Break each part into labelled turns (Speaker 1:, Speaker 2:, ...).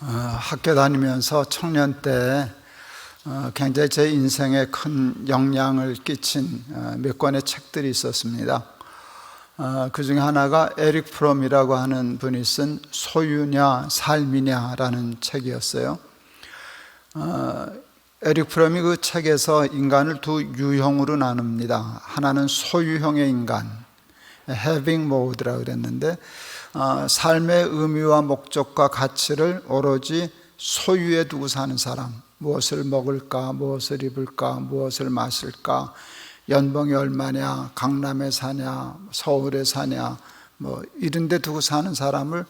Speaker 1: 학교 다니면서 청년 때 굉장히 제 인생에 큰 영향을 끼친 몇 권의 책들이 있었습니다. 그 중에 하나가 에릭 프롬이라고 하는 분이 쓴 소유냐 삶이냐라는 책이었어요. 에릭 프롬이 그 책에서 인간을 두 유형으로 나눕니다. 하나는 소유형의 인간, having mode라고 그랬는데, 삶의 의미와 목적과 가치를 오로지 소유에 두고 사는 사람, 무엇을 먹을까, 무엇을 입을까, 무엇을 마실까, 연봉이 얼마냐, 강남에 사냐, 서울에 사냐, 이런 데 두고 사는 사람을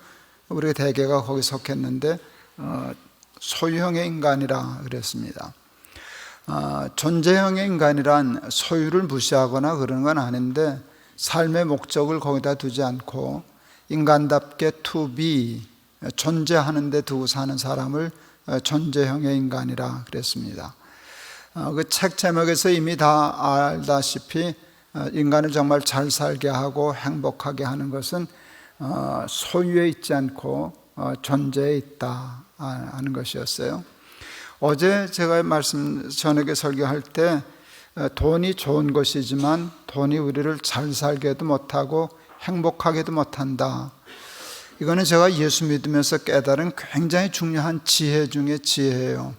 Speaker 1: 우리가 대개가 거기 속했는데 소유형의 인간이라 그랬습니다. 존재형의 인간이란 소유를 무시하거나 그런 건 아닌데, 삶의 목적을 거기다 두지 않고 인간답게 to be, 존재하는 데 두고 사는 사람을 존재형의 인간이라 그랬습니다. 그 책 제목에서 이미 다 알다시피 인간을 정말 잘 살게 하고 행복하게 하는 것은 소유에 있지 않고 존재에 있다 하는 것이었어요. 어제 제가 저녁에 설교할 때 돈이 좋은 것이지만 돈이 우리를 잘 살게도 못하고 행복하게도 못한다. 이거는 제가 예수 믿으면서 깨달은 굉장히 중요한 지혜 중에 지혜예요.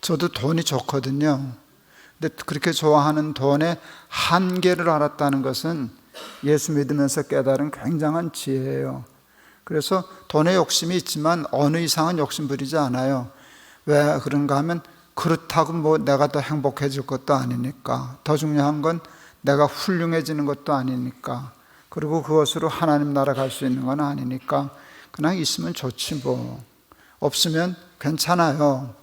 Speaker 1: 저도 돈이 좋거든요. 근데 그렇게 좋아하는 돈의 한계를 알았다는 것은 예수 믿으면서 깨달은 굉장한 지혜예요. 그래서 돈에 욕심이 있지만 어느 이상은 욕심 부리지 않아요. 왜 그런가 하면 그렇다고 내가 더 행복해질 것도 아니니까, 더 중요한 건 내가 훌륭해지는 것도 아니니까, 그리고 그것으로 하나님 나라 갈 수 있는 건 아니니까 그냥 있으면 좋지 없으면 괜찮아요.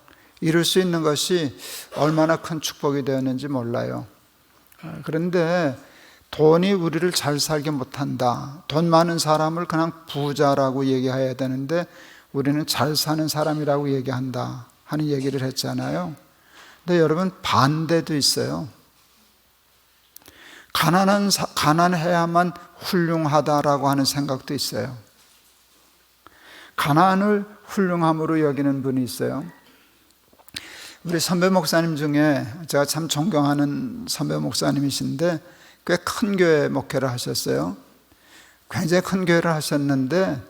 Speaker 1: 이룰 수 있는 것이 얼마나 큰 축복이 되었는지 몰라요. 그런데 돈이 우리를 잘 살게 못한다. 돈 많은 사람을 그냥 부자라고 얘기해야 되는데 우리는 잘 사는 사람이라고 얘기한다 하는 얘기를 했잖아요. 근데 여러분, 반대도 있어요. 가난해야만 훌륭하다라고 하는 생각도 있어요. 가난을 훌륭함으로 여기는 분이 있어요. 우리 선배 목사님 중에 제가 참 존경하는 선배 목사님이신데 꽤 큰 교회 목회를 하셨어요. 굉장히 큰 교회를 하셨는데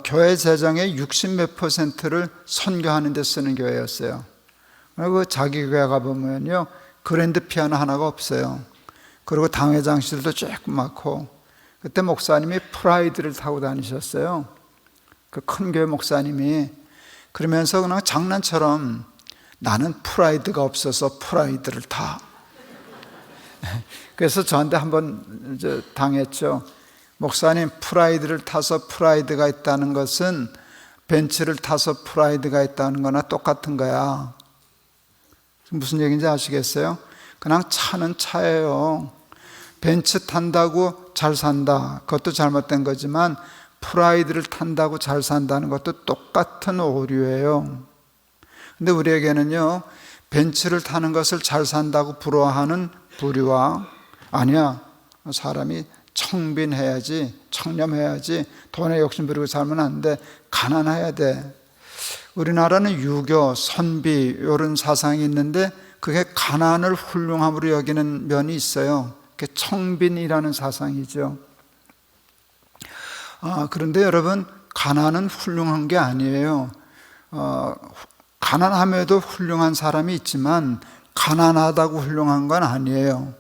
Speaker 1: 교회 재정의 60몇 %를 선교하는 데 쓰는 교회였어요. 그리고 자기 교회 가보면요, 그랜드 피아노 하나가 없어요. 그리고 당회장실도 조그맣고, 그때 목사님이 프라이드를 타고 다니셨어요. 그 큰 교회 목사님이. 그러면서 그냥 장난처럼 나는 프라이드가 없어서 프라이드를 타. 그래서 저한테 한번 당했죠. 목사님, 프라이드를 타서 프라이드가 있다는 것은 벤츠를 타서 프라이드가 있다는 거나 똑같은 거야. 무슨 얘기인지 아시겠어요? 그냥 차는 차예요. 벤츠 탄다고 잘 산다, 그것도 잘못된 거지만 프라이드를 탄다고 잘 산다는 것도 똑같은 오류예요. 근데 우리에게는요, 벤츠를 타는 것을 잘 산다고 부러워하는 부류와, 아니야, 사람이 청빈해야지, 청렴해야지, 돈에 욕심 부리고 살면 안 돼, 가난해야 돼. 우리나라는 유교, 선비 이런 사상이 있는데 그게 가난을 훌륭함으로 여기는 면이 있어요. 그게 청빈이라는 사상이죠. 그런데 여러분, 가난은 훌륭한 게 아니에요. 가난함에도 훌륭한 사람이 있지만 가난하다고 훌륭한 건 아니에요.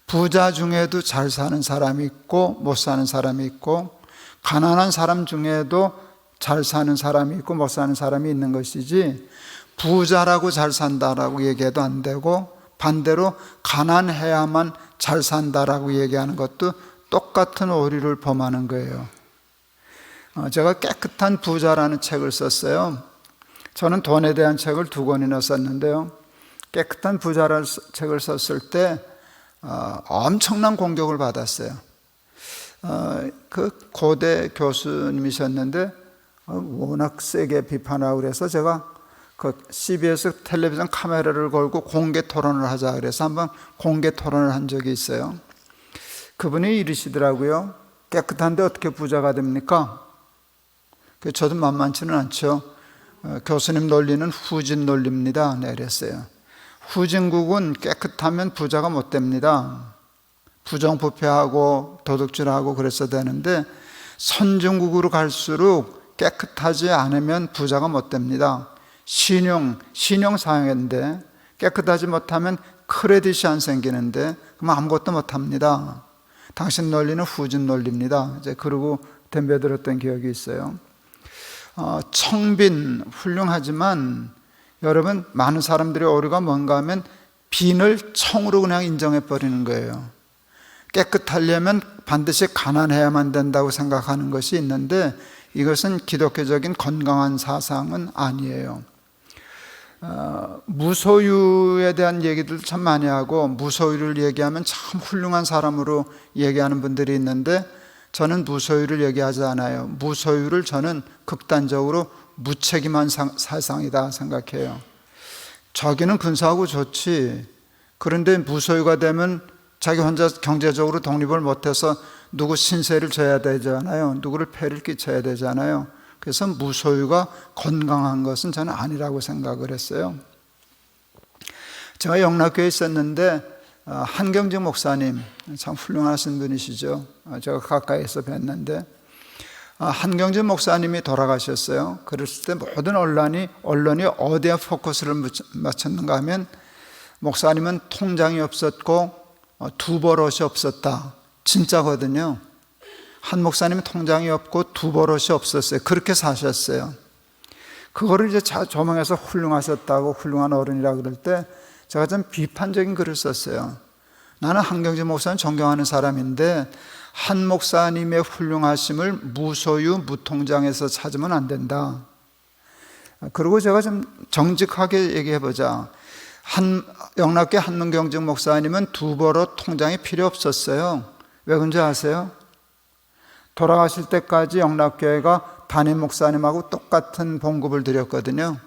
Speaker 1: 부자 중에도 잘 사는 사람이 있고 못 사는 사람이 있고, 가난한 사람 중에도 잘 사는 사람이 있고 못 사는 사람이 있는 것이지, 부자라고 잘 산다라고 얘기해도 안 되고 반대로 가난해야만 잘 산다라고 얘기하는 것도 똑같은 오류를 범하는 거예요. 제가 깨끗한 부자라는 책을 썼어요. 저는 돈에 대한 책을 2권이나 썼는데요, 깨끗한 부자라는 책을 썼을 때 엄청난 공격을 받았어요. 그 고대 교수님이셨는데 워낙 세게 비판하고 그래서 제가 그 CBS 텔레비전 카메라를 걸고 공개 토론을 하자 그래서 한번 공개 토론을 한 적이 있어요. 그분이 이러시더라고요. 깨끗한데 어떻게 부자가 됩니까? 저도 만만치는 않죠. 교수님 논리는 후진 논리입니다. 그랬어요. 후진국은 깨끗하면 부자가 못 됩니다. 부정부패하고 도둑질하고 그랬어야 되는데 선진국으로 갈수록 깨끗하지 않으면 부자가 못 됩니다. 신용사회인데 깨끗하지 못하면 크레딧이 안 생기는데 그럼 아무것도 못합니다. 당신 논리는 후진 논리입니다. 이제 그러고 덤벼들었던 기억이 있어요. 청빈 훌륭하지만 여러분, 많은 사람들의 오류가 뭔가 하면 빈을 청으로 그냥 인정해 버리는 거예요. 깨끗하려면 반드시 가난해야만 된다고 생각하는 것이 있는데 이것은 기독교적인 건강한 사상은 아니에요. 무소유에 대한 얘기들 참 많이 하고 무소유를 얘기하면 참 훌륭한 사람으로 얘기하는 분들이 있는데 저는 무소유를 얘기하지 않아요. 무소유를 저는 극단적으로 무책임한 사상이다 생각해요. 자기는 근사하고 좋지. 그런데 무소유가 되면 자기 혼자 경제적으로 독립을 못해서 누구 신세를 져야 되잖아요. 누구를 폐를 끼쳐야 되잖아요. 그래서 무소유가 건강한 것은 저는 아니라고 생각을 했어요. 제가 영락교회에 있었는데 한경직 목사님, 참 훌륭하신 분이시죠. 제가 가까이서 뵀는데 한경직 목사님이 돌아가셨어요. 그랬을 때 모든 언론이 어디에 포커스를 맞췄는가 하면 목사님은 통장이 없었고 두 버릇이 없었다. 진짜거든요. 한 목사님은 통장이 없고 두 버릇이 없었어요. 그렇게 사셨어요. 그거를 이제 조명해서 훌륭하셨다고, 훌륭한 어른이라고 그럴 때 제가 좀 비판적인 글을 썼어요. 나는 한경직 목사님 존경하는 사람인데 한 목사님의 훌륭하심을 무소유, 무통장에서 찾으면 안 된다. 그리고 제가 좀 정직하게 얘기해보자. 영락교회 한문경직 목사님은 두 버릇 통장이 필요 없었어요. 왜 그런지 아세요? 돌아가실 때까지 영락교회가 담임 목사님하고 똑같은 봉급을 드렸거든요.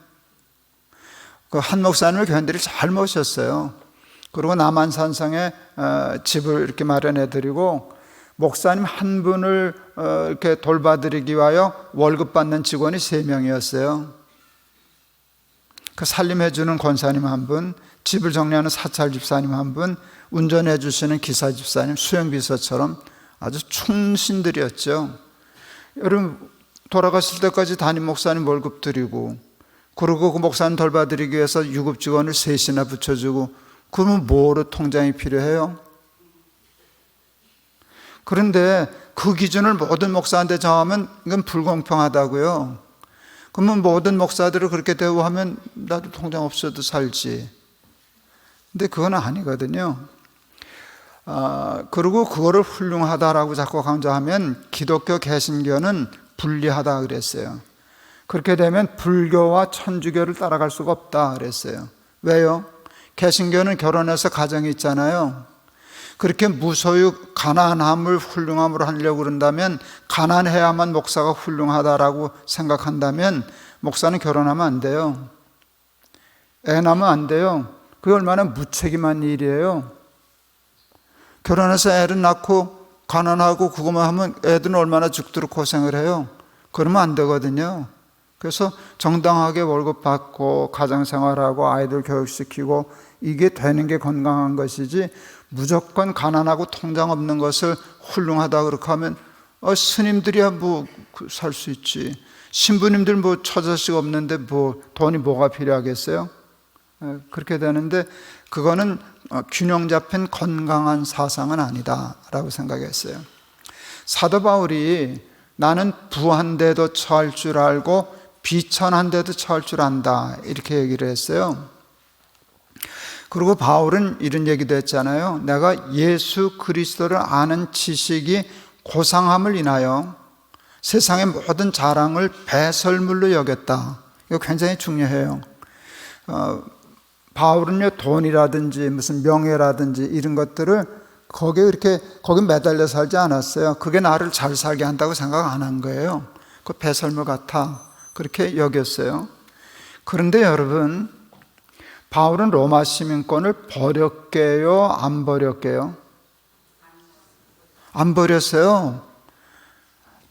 Speaker 1: 그 한 목사님을 교인들이 잘 모셨어요. 그리고 남한산성에 집을 이렇게 마련해 드리고 목사님 한 분을 이렇게 돌봐드리기 위하여 월급 받는 직원이 3명이었어요. 그 살림해 주는 권사님 한 분, 집을 정리하는 사찰 집사님 한 분, 운전해 주시는 기사 집사님, 수영비서처럼 아주 충신들이었죠. 여러분, 돌아가실 때까지 담임 목사님 월급 드리고, 그리고 그 목사님 돌봐드리기 위해서 유급 직원을 3이나 붙여주고, 그러면 뭐로 통장이 필요해요? 그런데 그 기준을 모든 목사한테 정하면 이건 불공평하다고요. 그러면 모든 목사들을 그렇게 대우하면 나도 통장 없어도 살지. 근데 그건 아니거든요. 그리고 그거를 훌륭하다라고 자꾸 강조하면 기독교 개신교는 불리하다 그랬어요. 그렇게 되면 불교와 천주교를 따라갈 수가 없다 그랬어요. 왜요? 개신교는 결혼해서 가정이 있잖아요. 그렇게 무소유 가난함을 훌륭함으로 하려고 그런다면, 가난해야만 목사가 훌륭하다라고 생각한다면 목사는 결혼하면 안 돼요. 애 낳으면 안 돼요. 그게 얼마나 무책임한 일이에요. 결혼해서 애를 낳고 가난하고 그것만 하면 애들은 얼마나 죽도록 고생을 해요. 그러면 안 되거든요. 그래서 정당하게 월급 받고 가정생활하고 아이들 교육시키고 이게 되는 게 건강한 것이지, 무조건 가난하고 통장 없는 것을 훌륭하다 그렇게 하면 스님들이야 뭐 살 수 있지. 신부님들 뭐 처자식 없는데 뭐 돈이 뭐가 필요하겠어요? 그렇게 되는데 그거는 균형 잡힌 건강한 사상은 아니다라고 생각했어요. 사도 바울이 나는 부한데도 처할 줄 알고 비천한데도 처할 줄 안다 이렇게 얘기를 했어요. 그리고 바울은 이런 얘기도 했잖아요. 내가 예수 그리스도를 아는 지식이 고상함을 인하여 세상의 모든 자랑을 배설물로 여겼다. 이거 굉장히 중요해요. 바울은요, 돈이라든지 무슨 명예라든지 이런 것들을 거기 매달려 살지 않았어요. 그게 나를 잘 살게 한다고 생각 안 한 거예요. 그 배설물 같아. 그렇게 여겼어요. 그런데 여러분, 바울은 로마 시민권을 버렸게요? 안 버렸게요? 안 버렸어요.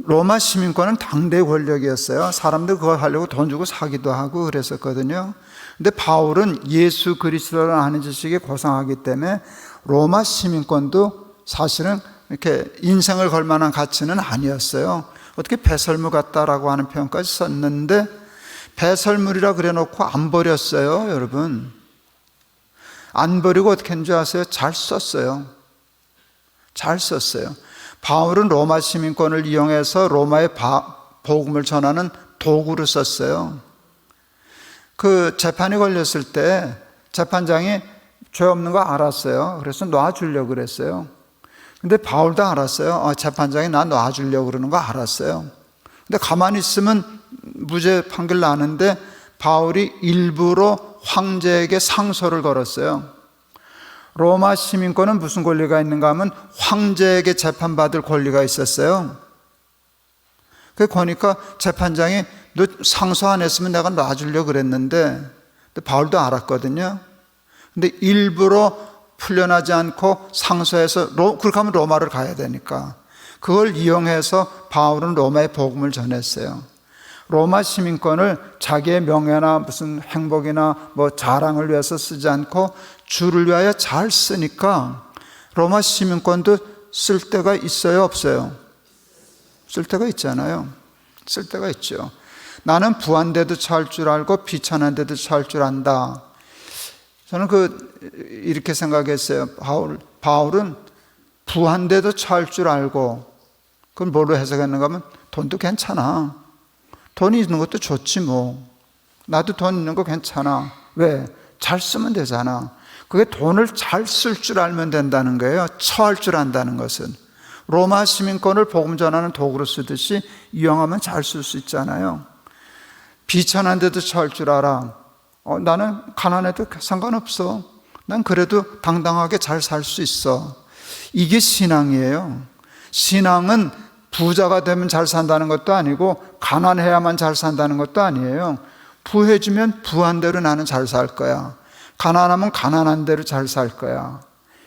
Speaker 1: 로마 시민권은 당대 권력이었어요. 사람들 그거 하려고 돈 주고 사기도 하고 그랬었거든요. 근데 바울은 예수 그리스도를 아는 지식에 고상하기 때문에 로마 시민권도 사실은 이렇게 인생을 걸 만한 가치는 아니었어요. 어떻게 배설물 같다라고 하는 표현까지 썼는데, 배설물이라 그래 놓고 안 버렸어요, 여러분. 안 버리고 어떻게 했는지 아세요? 잘 썼어요. 잘 썼어요. 바울은 로마 시민권을 이용해서 로마의 복음을 전하는 도구로 썼어요. 그 재판이 걸렸을 때 재판장이 죄 없는 거 알았어요. 그래서 놔주려고 그랬어요. 근데 바울도 알았어요. 재판장이 나 놔주려고 그러는 거 알았어요. 근데 가만히 있으면 무죄 판결 나는데 바울이 일부러 황제에게 상소를 걸었어요. 로마 시민권은 무슨 권리가 있는가 하면 황제에게 재판받을 권리가 있었어요. 그러니까 재판장이 너 상소 안 했으면 내가 놔주려고 그랬는데, 바울도 알았거든요. 근데 일부러 풀려나지 않고 상소해서, 그렇게 하면 로마를 가야 되니까 그걸 이용해서 바울은 로마의 복음을 전했어요. 로마 시민권을 자기의 명예나 무슨 행복이나 뭐 자랑을 위해서 쓰지 않고 주를 위하여 잘 쓰니까 로마 시민권도 쓸 때가 있어요, 없어요? 쓸 때가 있잖아요. 쓸 때가 있죠. 나는 부한데도 처할 줄 알고 비천한데도 처할 줄 안다. 저는 이렇게 생각했어요. 바울은 부한데도 처할 줄 알고, 그걸 뭘로 해석했는가 하면 돈도 괜찮아. 돈이 있는 것도 좋지 뭐. 나도 돈 있는 거 괜찮아. 왜? 잘 쓰면 되잖아. 그게 돈을 잘 쓸 줄 알면 된다는 거예요. 처할 줄 안다는 것은. 로마 시민권을 복음 전하는 도구로 쓰듯이 이용하면 잘 쓸 수 있잖아요. 비천한데도 처할 줄 알아. 나는 가난해도 상관없어. 난 그래도 당당하게 잘 살 수 있어. 이게 신앙이에요. 신앙은 부자가 되면 잘 산다는 것도 아니고 가난해야만 잘 산다는 것도 아니에요. 부해지면 부한 대로 나는 잘 살 거야. 가난하면 가난한 대로 잘 살 거야.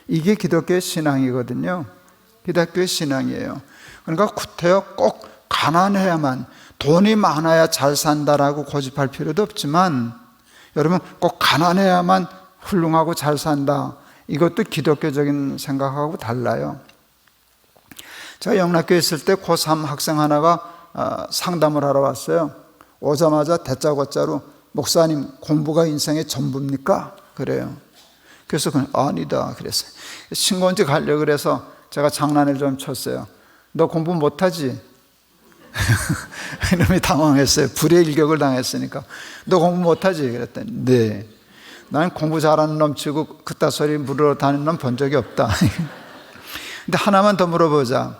Speaker 1: 이게 기독교의 신앙이거든요. 기독교의 신앙이에요. 그러니까 구태여 꼭 가난해야만, 돈이 많아야 잘 산다라고 고집할 필요도 없지만, 여러분 꼭 가난해야만 훌륭하고 잘 산다, 이것도 기독교적인 생각하고 달라요. 제가 영락교에 있을 때 고3 학생 하나가 상담을 하러 왔어요. 오자마자 다짜고짜로 목사님, 공부가 인생의 전부입니까? 그래요. 그래서 그냥 아니다 그랬어요. 신고원지 가려고 그래서 제가 장난을 좀 쳤어요. 너 공부 못하지? 이놈이 당황했어요. 불의 일격을 당했으니까. 너 공부 못하지? 그랬더니 네. 나는 공부 잘하는 놈 치고 그따 소리 물으러 다니는 놈 본 적이 없다. 근데 하나만 더 물어보자.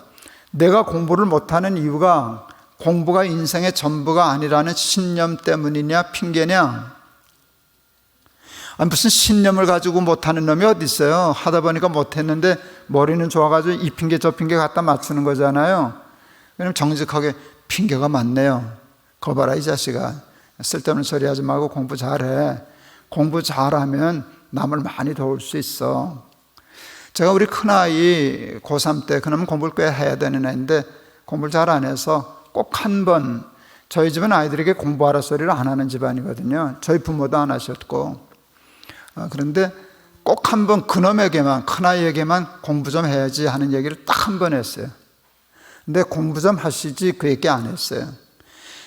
Speaker 1: 내가 공부를 못하는 이유가 공부가 인생의 전부가 아니라는 신념 때문이냐 핑계냐? 무슨 신념을 가지고 못하는 놈이 어디 있어요? 하다 보니까 못했는데 머리는 좋아가지고 이 핑계 저 핑계 갖다 맞추는 거잖아요. 그럼 정직하게 핑계가 많네요. 거봐라 이 자식아, 쓸데없는 소리 하지 말고 공부 잘해. 공부 잘하면 남을 많이 도울 수 있어. 제가 우리 큰아이 고3 때, 그놈은 공부를 꽤 해야 되는 애인데 공부를 잘 안 해서 꼭 한 번, 저희 집은 아이들에게 공부하라 소리를 안 하는 집안이거든요. 저희 부모도 안 하셨고. 그런데 꼭 한 번 그놈에게만, 큰아이에게만 공부 좀 해야지 하는 얘기를 딱 한 번 했어요. 근데 공부 좀 하시지 그 얘기 안 했어요.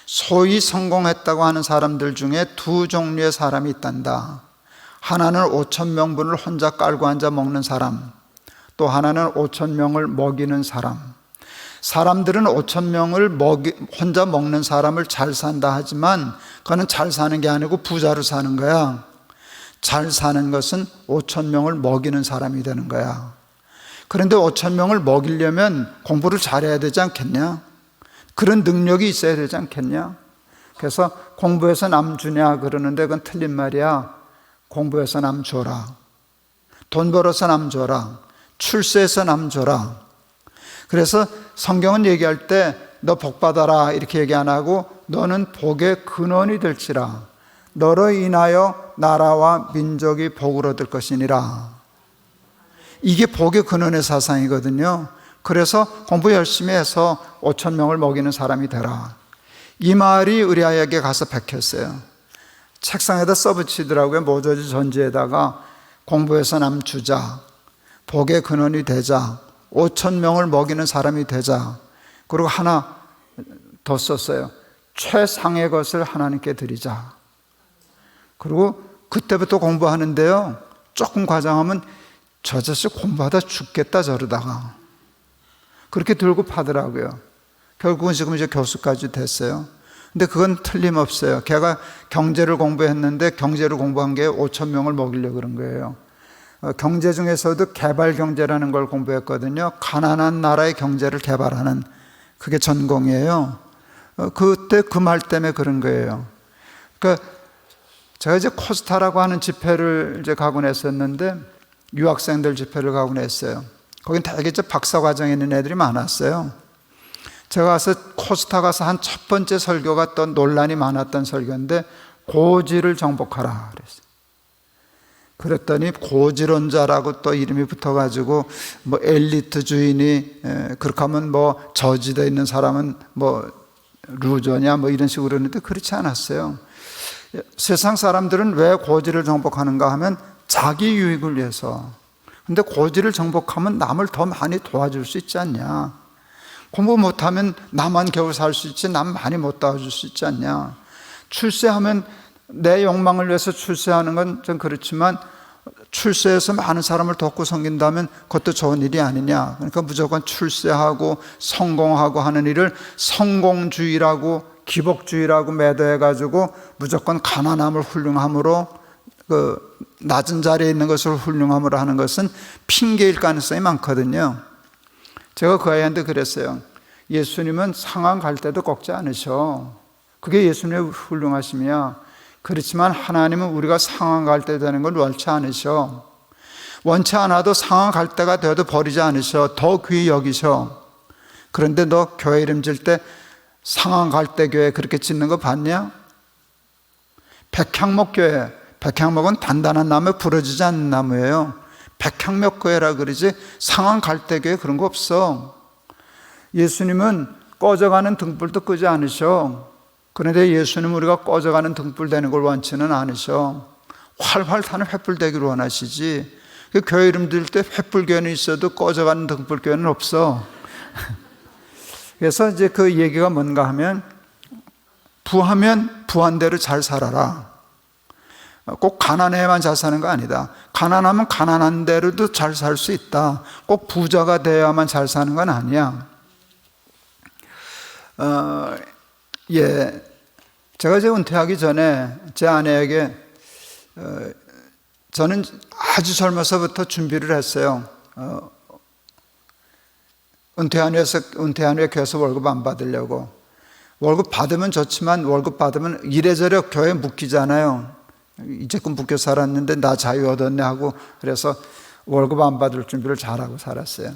Speaker 1: 소위 성공했다고 하는 사람들 중에 두 종류의 사람이 있단다. 하나는 5,000명분을 혼자 깔고 앉아 먹는 사람, 또 하나는 5,000명을 먹이는 사람. 사람들은 5,000명을 혼자 먹는 사람을 잘 산다 하지만 그거는 잘 사는 게 아니고 부자로 사는 거야. 잘 사는 것은 5,000명을 먹이는 사람이 되는 거야. 그런데 5,000명을 먹이려면 공부를 잘해야 되지 않겠냐? 그런 능력이 있어야 되지 않겠냐? 그래서 공부해서 남 주냐 그러는데 그건 틀린 말이야. 공부해서 남 줘라. 돈 벌어서 남 줘라. 출세해서 남 줘라. 그래서 성경은 얘기할 때 너 복 받아라 이렇게 얘기 안 하고 너는 복의 근원이 될지라. 너로 인하여 나라와 민족이 복을 얻을 것이니라. 이게 복의 근원의 사상이거든요. 그래서 공부 열심히 해서 5천 명을 먹이는 사람이 되라. 이 말이 의리아에게 가서 박혔어요. 책상에다 써붙이더라고요. 모조지 전지에다가 공부해서 남 주자, 복의 근원이 되자, 5천 명을 먹이는 사람이 되자. 그리고 하나 더 썼어요. 최상의 것을 하나님께 드리자. 그리고 그때부터 공부하는데요, 조금 과장하면 저 자식 공부하다 죽겠다 저러다가 그렇게 들고 파더라고요. 결국은 지금 이제 교수까지 됐어요. 근데 그건 틀림없어요. 걔가 경제를 공부했는데 경제를 공부한 게 5천 명을 먹이려고 그런 거예요. 경제 중에서도 개발 경제라는 걸 공부했거든요. 가난한 나라의 경제를 개발하는, 그게 전공이에요. 그때 그 말 때문에 그런 거예요. 그러니까 제가 이제 코스타라고 하는 집회를 이제 가곤 했었는데, 유학생들 집회를 가곤 했어요. 거긴 되게 이제 박사 과정에 있는 애들이 많았어요. 제가 가서 코스타 가서 한 첫 번째 설교가 또 논란이 많았던 설교인데, 고지를 정복하라 그랬어요. 그랬더니 고지론자라고 또 이름이 붙어가지고 뭐 엘리트 주인이 그렇게 하면 뭐 저지되어 있는 사람은 뭐 루저냐 뭐 이런 식으로 그러는데, 그렇지 않았어요. 세상 사람들은 왜 고지를 정복하는가 하면 자기 유익을 위해서. 근데 고지를 정복하면 남을 더 많이 도와줄 수 있지 않냐. 공부 못하면 나만 겨우 살 수 있지 남 많이 못 도와줄 수 있지 않냐. 출세하면 내 욕망을 위해서 출세하는 건 좀 그렇지만 출세해서 많은 사람을 돕고 섬긴다면 그것도 좋은 일이 아니냐. 그러니까 무조건 출세하고 성공하고 하는 일을 성공주의라고 기복주의라고 매도해가지고 무조건 가난함을 훌륭함으로, 그 낮은 자리에 있는 것을 훌륭함으로 하는 것은 핑계일 가능성이 많거든요. 제가 그 아이한테 그랬어요. 예수님은 상황 갈 때도 꺾지 않으셔. 그게 예수님의 훌륭하심이야. 그렇지만 하나님은 우리가 상황 갈 때 되는 걸 원치 않으셔. 원치 않아도 상황 갈 때가 돼도 버리지 않으셔. 더 귀히 여기셔. 그런데 너 교회 이름 질 때 상황 갈 때 교회 그렇게 짓는 거 봤냐? 백향목 교회. 백향목은 단단한 나무에 부러지지 않는 나무예요. 백향목 교회라 그러지 상황 갈 때 교회 그런 거 없어. 예수님은 꺼져가는 등불도 끄지 않으셔. 그런데 예수님은 우리가 꺼져가는 등불 되는 걸 원치는 않으셔. 활활 타는 횃불 되기를 원하시지. 그 교회 이름 들 때 횃불 교회는 있어도 꺼져가는 등불 교회는 없어. 그래서 이제 그 얘기가 뭔가 하면, 부하면 부한대로 잘 살아라. 꼭 가난해야만 잘 사는 거 아니다. 가난하면 가난한 대로도 잘 살 수 있다. 꼭 부자가 돼야만 잘 사는 건 아니야. 제가 이제 은퇴하기 전에 제 아내에게, 저는 아주 젊어서부터 준비를 했어요. 은퇴한 후에 교회에서 월급 안 받으려고. 월급 받으면 좋지만 월급 받으면 이래저래 교회에 묶이잖아요. 이제껏 묶여 살았는데 나 자유 얻었네 하고, 그래서 월급 안 받을 준비를 잘하고 살았어요.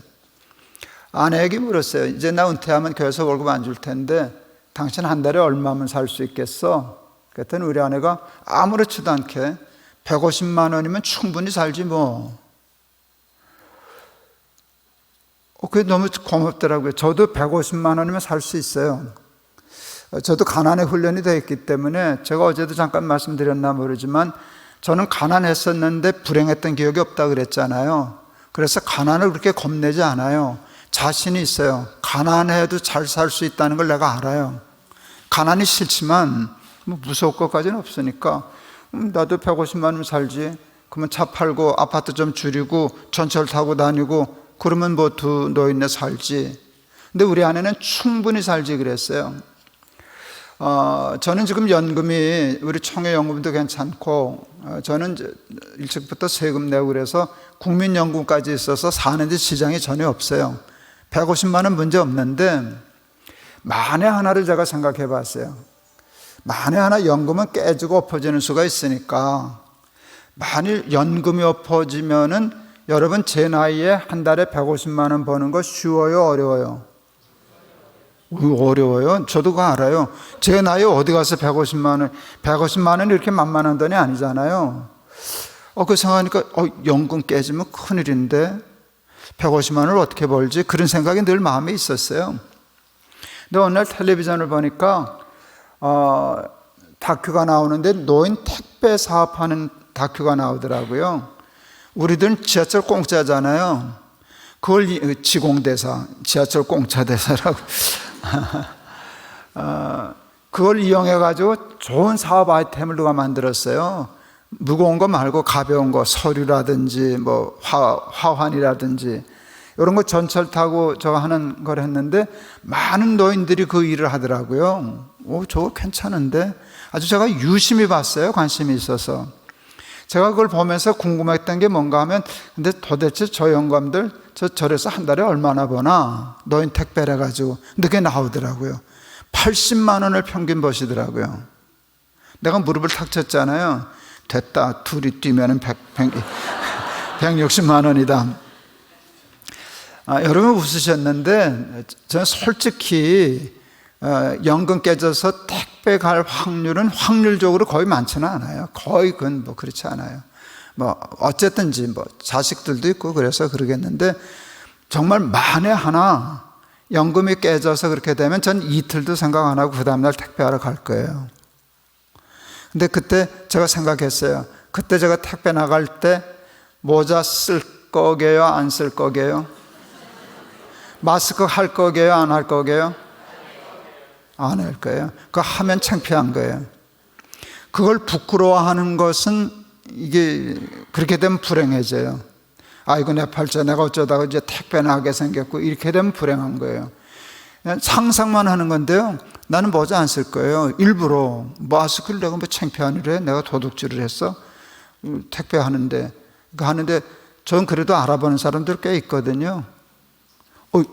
Speaker 1: 아내에게 물었어요. 이제 나 은퇴하면 교회에서 월급 안 줄 텐데 당신 한 달에 얼마면 살 수 있겠어? 그랬더니 우리 아내가 아무렇지도 않게 150만 원이면 충분히 살지 뭐. 그게 너무 고맙더라고요. 저도 150만 원이면 살 수 있어요. 저도 가난의 훈련이 되어 있기 때문에, 제가 어제도 잠깐 말씀드렸나 모르지만 저는 가난했었는데 불행했던 기억이 없다 그랬잖아요. 그래서 가난을 그렇게 겁내지 않아요. 자신이 있어요. 가난해도 잘 살 수 있다는 걸 내가 알아요. 가난이 싫지만 뭐 무서울 것까지는 없으니까 나도 150만 원 살지. 그러면 차 팔고 아파트 좀 줄이고 전철 타고 다니고 그러면 뭐 두 노인네 살지. 근데 우리 아내는 충분히 살지 그랬어요. 저는 지금 연금이, 우리 총회연금도 괜찮고, 저는 일찍부터 세금 내고 그래서 국민연금까지 있어서 사는데 지장이 전혀 없어요. 150만 원 문제 없는데, 만에 하나를 제가 생각해 봤어요. 만에 하나 연금은 깨지고 엎어지는 수가 있으니까, 만일 연금이 엎어지면은 여러분 제 나이에 한 달에 150만 원 버는 거 쉬워요, 어려워요? 어려워요. 저도 그거 알아요. 제 나이에 어디 가서 150만 원 이렇게 만만한 돈이 아니잖아요. 그 생각하니까 연금 깨지면 큰일인데 150만 원을 어떻게 벌지? 그런 생각이 늘 마음에 있었어요. 근데 어느 날 텔레비전을 보니까 다큐가 나오는데 노인 택배 사업하는 다큐가 나오더라고요. 우리들은 지하철 공짜잖아요. 그걸 지공대사, 지하철 공짜 대사라고 그걸 이용해가지고 좋은 사업 아이템을 누가 만들었어요. 무거운 거 말고 가벼운 거, 서류라든지 뭐 화환이라든지 이런 거 전철 타고 저거 하는 걸 했는데 많은 노인들이 그 일을 하더라고요. 저거 괜찮은데? 아주 제가 유심히 봤어요. 관심이 있어서. 제가 그걸 보면서 궁금했던 게 뭔가 하면, 근데 도대체 저 영감들 절에서 한 달에 얼마나 버나? 노인 택배를 해가지고. 근데 그게 나오더라고요. 80만 원을 평균 버시더라고요. 내가 무릎을 탁 쳤잖아요. 됐다. 둘이 뛰면 160만 원이다. 여러분 웃으셨는데, 저는 솔직히 연금 깨져서 택배 갈 확률은 확률적으로 거의 많지는 않아요. 거의 그건 뭐 그렇지 않아요. 뭐 어쨌든지 뭐 자식들도 있고 그래서 그러겠는데, 정말 만에 하나 연금이 깨져서 그렇게 되면 전 이틀도 생각 안 하고 그 다음날 택배하러 갈 거예요. 근데 그때 제가 생각했어요. 그때 제가 택배 나갈 때 모자 쓸 거게요? 안 쓸 거게요? 마스크 할 거게요? 안 할 거게요? 안 할 거예요. 그거 하면 창피한 거예요. 그걸 부끄러워하는 것은 이게 그렇게 되면 불행해져요. 아이고 내 팔자 내가 어쩌다가 이제 택배 나가게 생겼고 이렇게 되면 불행한 거예요. 그냥 상상만 하는 건데요. 나는 모자 안 쓸 거예요. 일부러 마스크를 내가 뭐 창피한 일에 내가 도둑질을 했어? 택배 하는데 전 그래도 알아보는 사람들 꽤 있거든요.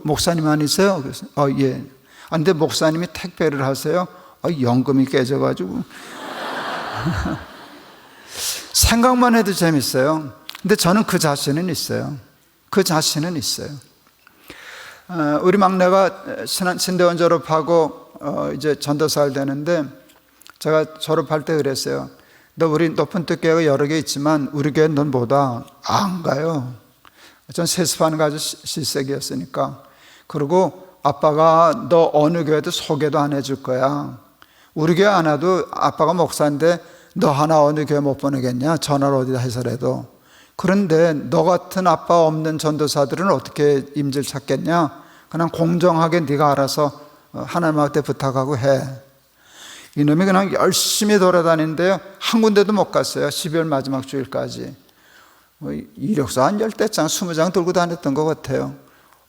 Speaker 1: 목사님 아니세요? 그래서 예. 근데 목사님이 택배를 하세요? 연금이 깨져가지고 생각만 해도 재밌어요. 근데 저는 그 자신은 있어요. 그 자신은 있어요. 우리 막내가 신대원 졸업하고 이제 전도사를 되는데 제가 졸업할 때 그랬어요. 너 우리 높은 뜻 교회가 여러 개 있지만 우리 교회는 넌 보다 안 가요. 전 세습하는 거 아주 실색이었으니까. 그리고 아빠가 너 어느 교회도 소개도 안 해줄 거야. 우리 교회 안 와도 아빠가 목사인데 너 하나 어느 교회 못 보내겠냐? 전화를 어디다 해서라도. 그런데 너 같은 아빠 없는 전도사들은 어떻게 임질 찾겠냐? 그냥 공정하게 네가 알아서 하나님한테 부탁하고 해. 이놈이 그냥 열심히 돌아다니는데요. 한 군데도 못 갔어요. 12월 마지막 주일까지. 이력서 한 10장, 20장 들고 다녔던 것 같아요.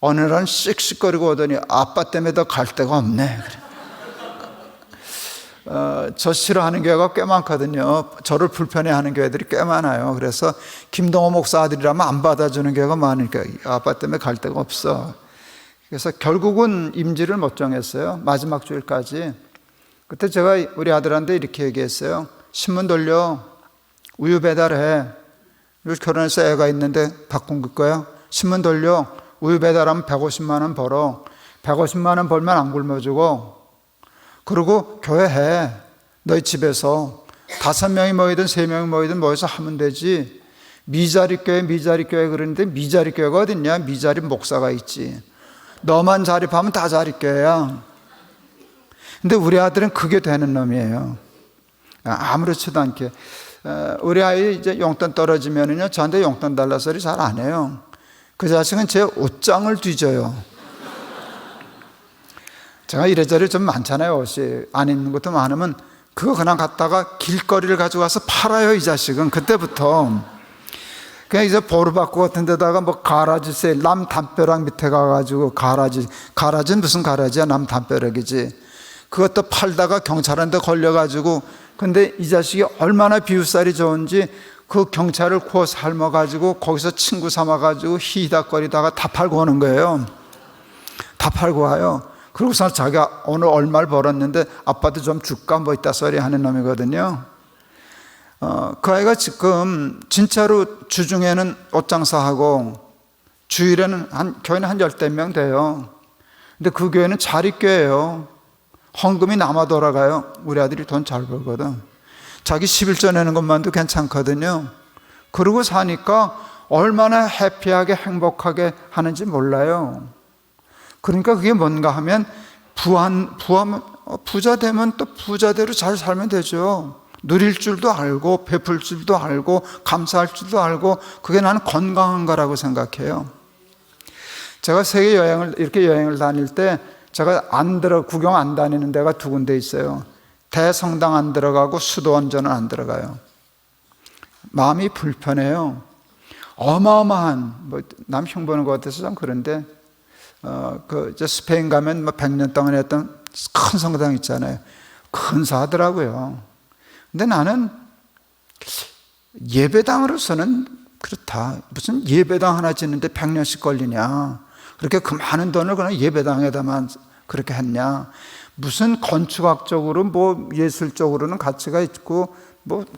Speaker 1: 어느 날은 씩씩거리고 오더니 아빠 때문에 더 갈 데가 없네. 저 싫어하는 교회가 꽤 많거든요. 저를 불편해하는 교회들이 꽤 많아요. 그래서 김동호 목사 아들이라면 안 받아주는 교회가 많으니까 아빠 때문에 갈 데가 없어. 그래서 결국은 임지를 못 정했어요. 마지막 주일까지. 그때 제가 우리 아들한테 이렇게 얘기했어요. 신문 돌려. 우유 배달해. 결혼해서 애가 있는데 바꾼 거야. 신문 돌려. 우유 배달하면 150만 원 벌어. 150만 원 벌면 안 굶어주고. 그리고 교회 해. 너희 집에서 5명이 모이든 3명이 모이든 모여서 하면 되지. 미자리 교회 그러는데 미자리 교회가 어딨냐? 미자리 목사가 있지. 너만 자립하면 다 자리 교회야. 근데 우리 아들은 그게 되는 놈이에요. 아무렇지도 않게. 우리 아이 이제 용돈 떨어지면은요, 저한테 용돈 달라 소리 잘 안 해요. 그 자식은 제 옷장을 뒤져요. 제가 이래저래 좀 많잖아요. 옷이 안 입는 것도 많으면 그거 그냥 갖다가 길거리를 가져가서 팔아요. 이 자식은 그때부터 그냥 이제 보르바꾸 같은 데다가 뭐 가라지 세일 남 담벼락 밑에 가가지고 가라지는 무슨 가라지야? 남 담벼락이지. 그것도 팔다가 경찰한테 걸려가지고. 근데 이 자식이 얼마나 비웃살이 좋은지 그 경찰을 구워 삶아가지고 거기서 친구 삼아가지고 히히닥거리다가 다 팔고 오는 거예요. 다 팔고 와요. 그러고서 자기가 오늘 얼마를 벌었는데 아빠도 좀 줄까 뭐 있다 소리 하는 놈이거든요. 그 아이가 지금 진짜로 주중에는 옷장사하고 주일에는 교회는 한 10명 돼요. 근데 그 교회는 자립교회예요. 헌금이 남아 돌아가요. 우리 아들이 돈 잘 벌거든. 자기 11조 내는 것만도 괜찮거든요. 그러고 사니까 얼마나 해피하게 행복하게 하는지 몰라요. 그러니까 그게 뭔가 하면 부자 되면 또 부자대로 잘 살면 되죠. 누릴 줄도 알고 베풀 줄도 알고 감사할 줄도 알고, 그게 나는 건강한 거라고 생각해요. 제가 세계 여행을 다닐 때 제가 구경 안 다니는 데가 두 군데 있어요. 대성당 안 들어가고 수도원전은 안 들어가요. 마음이 불편해요. 어마어마한, 남형 보는 것 같아서 좀 그런데, 스페인 가면 100년 동안 했던 큰 성당 있잖아요. 근사하더라고요. 근데 나는 예배당으로서는 그렇다. 무슨 예배당 하나 짓는데 100년씩 걸리냐. 그렇게 그 많은 돈을 그냥 예배당에다만 그렇게 했냐. 무슨 건축학적으로 예술적으로는 가치가 있고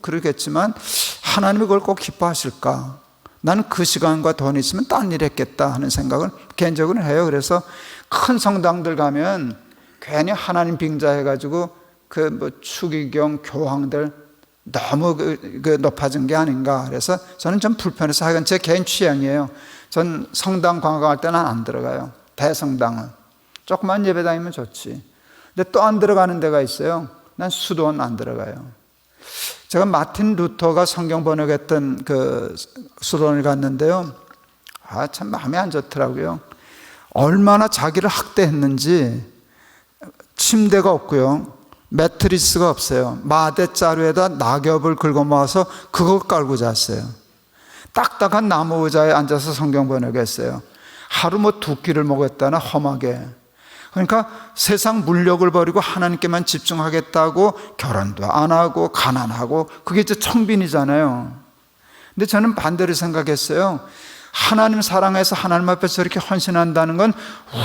Speaker 1: 그러겠지만 하나님이 그걸 꼭 기뻐하실까? 나는 그 시간과 돈이 있으면 딴 일 했겠다 하는 생각을 개인적으로 해요. 그래서 큰 성당들 가면 괜히 하나님 빙자해가지고 추기경 교황들 너무 높아진 게 아닌가. 그래서 저는 좀 불편해서, 하여간 제 개인 취향이에요. 전 성당 관광할 때는 안 들어가요. 대성당은 조그만 예배당이면 좋지. 근데 또 안 들어가는 데가 있어요. 난 수도원 안 들어가요. 제가 마틴 루터가 성경 번역했던 그 수도원을 갔는데요. 참 마음에 안 좋더라고요. 얼마나 자기를 학대했는지. 침대가 없고요, 매트리스가 없어요. 마대자루에다 낙엽을 긁어 모아서 그거 깔고 잤어요. 딱딱한 나무 의자에 앉아서 성경 번역했어요. 하루 2끼를 먹었다나 험하게. 그러니까 세상 물욕을 버리고 하나님께만 집중하겠다고 결혼도 안 하고 가난하고, 그게 이제 청빈이잖아요. 근데 저는 반대로 생각했어요. 하나님 사랑해서 하나님 앞에서 이렇게 헌신한다는 건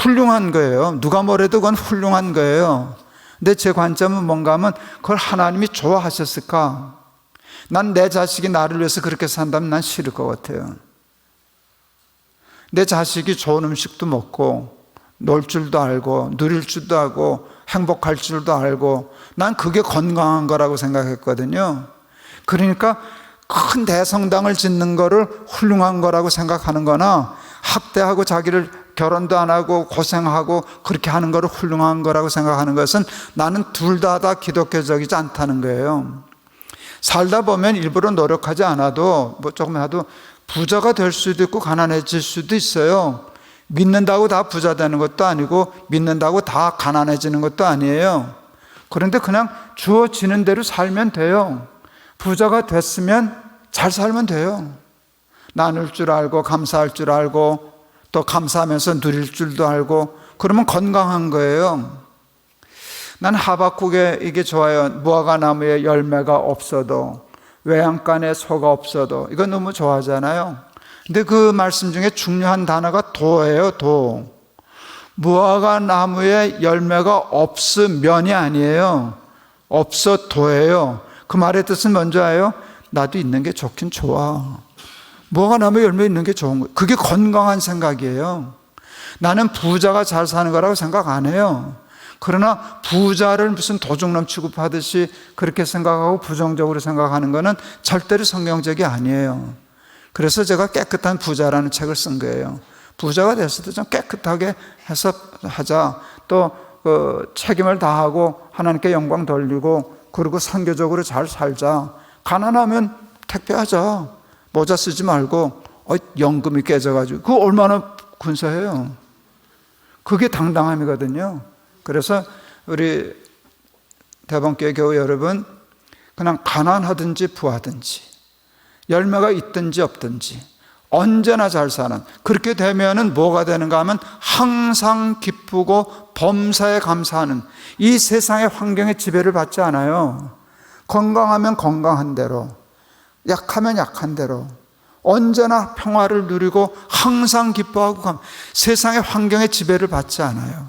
Speaker 1: 훌륭한 거예요. 누가 뭐래도 그건 훌륭한 거예요. 근데 제 관점은 뭔가 하면, 그걸 하나님이 좋아하셨을까? 난 내 자식이 나를 위해서 그렇게 산다면 난 싫을 것 같아요. 내 자식이 좋은 음식도 먹고 놀 줄도 알고 누릴 줄도 알고 행복할 줄도 알고, 난 그게 건강한 거라고 생각했거든요. 그러니까 큰 대성당을 짓는 거를 훌륭한 거라고 생각하는 거나, 학대하고 자기를 결혼도 안 하고 고생하고 그렇게 하는 거를 훌륭한 거라고 생각하는 것은, 나는 둘 다 기독교적이지 않다는 거예요. 살다 보면 일부러 노력하지 않아도 조금이라도 부자가 될 수도 있고 가난해질 수도 있어요. 믿는다고 다 부자 되는 것도 아니고 믿는다고 다 가난해지는 것도 아니에요. 그런데 그냥 주어지는 대로 살면 돼요. 부자가 됐으면 잘 살면 돼요. 나눌 줄 알고 감사할 줄 알고 또 감사하면서 누릴 줄도 알고, 그러면 건강한 거예요. 난 하박국에 이게 좋아요. 무화과 나무에 열매가 없어도, 외양간에 소가 없어도, 이거 너무 좋아하잖아요. 근데 그 말씀 중에 중요한 단어가 도예요. 도. 무화과 나무에 열매가 없으면이 아니에요. 없어도예요. 그 말의 뜻은 뭔지 알아요? 나도 있는 게 좋긴 좋아. 무화과 나무에 열매 있는 게 좋은 거예요. 그게 건강한 생각이에요. 나는 부자가 잘 사는 거라고 생각 안 해요. 그러나 부자를 무슨 도둑놈 취급하듯이 그렇게 생각하고 부정적으로 생각하는 것은 절대로 성경적이 아니에요. 그래서 제가 깨끗한 부자라는 책을 쓴 거예요. 부자가 됐을 때 좀 깨끗하게 해서 하자. 또 책임을 다하고 하나님께 영광 돌리고, 그리고 선교적으로 잘 살자. 가난하면 택배하자. 모자 쓰지 말고 연금이 깨져가지고, 그거 얼마나 근사해요. 그게 당당함이거든요. 그래서 우리 대방교회 교회 여러분, 그냥 가난하든지 부하든지 열매가 있든지 없든지 언제나 잘 사는, 그렇게 되면은 뭐가 되는가 하면 항상 기쁘고 범사에 감사하는, 이 세상의 환경에 지배를 받지 않아요. 건강하면 건강한 대로, 약하면 약한 대로 언제나 평화를 누리고 항상 기뻐하고 세상의 환경에 지배를 받지 않아요.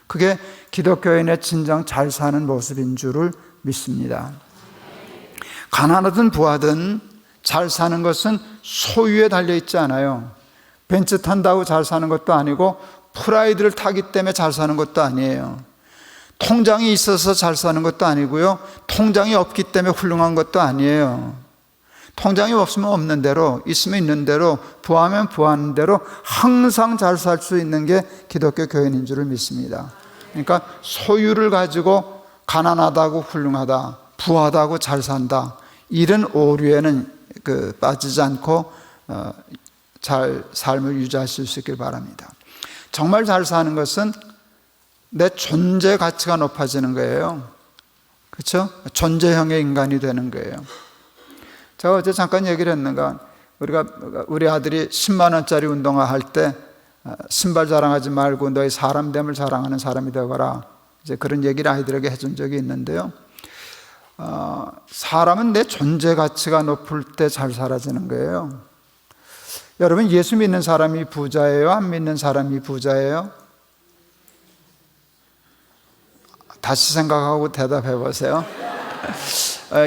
Speaker 1: 그게 기독교인의 진정 잘 사는 모습인 줄을 믿습니다. 가난하든 부하든 잘 사는 것은 소유에 달려있지 않아요. 벤츠 탄다고 잘 사는 것도 아니고 프라이드를 타기 때문에 잘 사는 것도 아니에요. 통장이 있어서 잘 사는 것도 아니고요, 통장이 없기 때문에 훌륭한 것도 아니에요. 통장이 없으면 없는 대로, 있으면 있는 대로, 부하면 부하는 대로 항상 잘 살 수 있는 게 기독교 교인인 줄을 믿습니다. 그러니까 소유를 가지고 가난하다고 훌륭하다, 부하다고 잘 산다, 이런 오류에는 빠지지 않고 잘 삶을 유지하실 수 있길 바랍니다. 정말 잘 사는 것은 내 존재 가치가 높아지는 거예요. 그렇죠? 존재형의 인간이 되는 거예요. 제가 어제 잠깐 얘기를 했는가, 우리 아들이 10만 원짜리 운동화 할 때 신발 자랑하지 말고 너의 사람됨을 자랑하는 사람이 되거라, 이제 그런 얘기를 아이들에게 해준 적이 있는데요. 사람은 내 존재 가치가 높을 때 잘 살아지는 거예요. 여러분, 예수 믿는 사람이 부자예요? 안 믿는 사람이 부자예요? 다시 생각하고 대답해 보세요.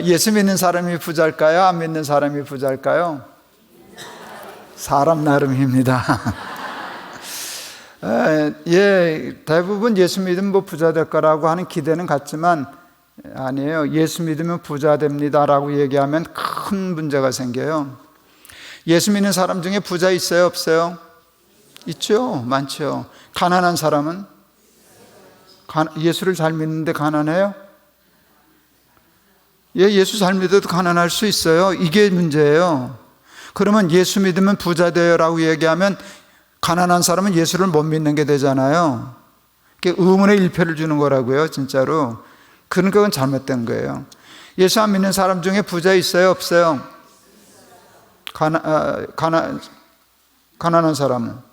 Speaker 1: 예수 믿는 사람이 부자일까요? 안 믿는 사람이 부자일까요? 사람 나름입니다. 대부분 예수 믿으면 부자 될 거라고 하는 기대는 같지만 아니에요. 예수 믿으면 부자 됩니다라고 얘기하면 큰 문제가 생겨요. 예수 믿는 사람 중에 부자 있어요? 없어요? 있죠. 많죠. 가난한 사람은? 예수를 잘 믿는데 가난해요? 예수 잘 믿어도 가난할 수 있어요. 이게 문제예요. 그러면 예수 믿으면 부자 돼요라고 얘기하면 가난한 사람은 예수를 못 믿는 게 되잖아요. 그게 의문의 일패를 주는 거라고요, 진짜로. 그러니까 그건 잘못된 거예요. 예수 안 믿는 사람 중에 부자 있어요? 없어요? 가난한 사람은?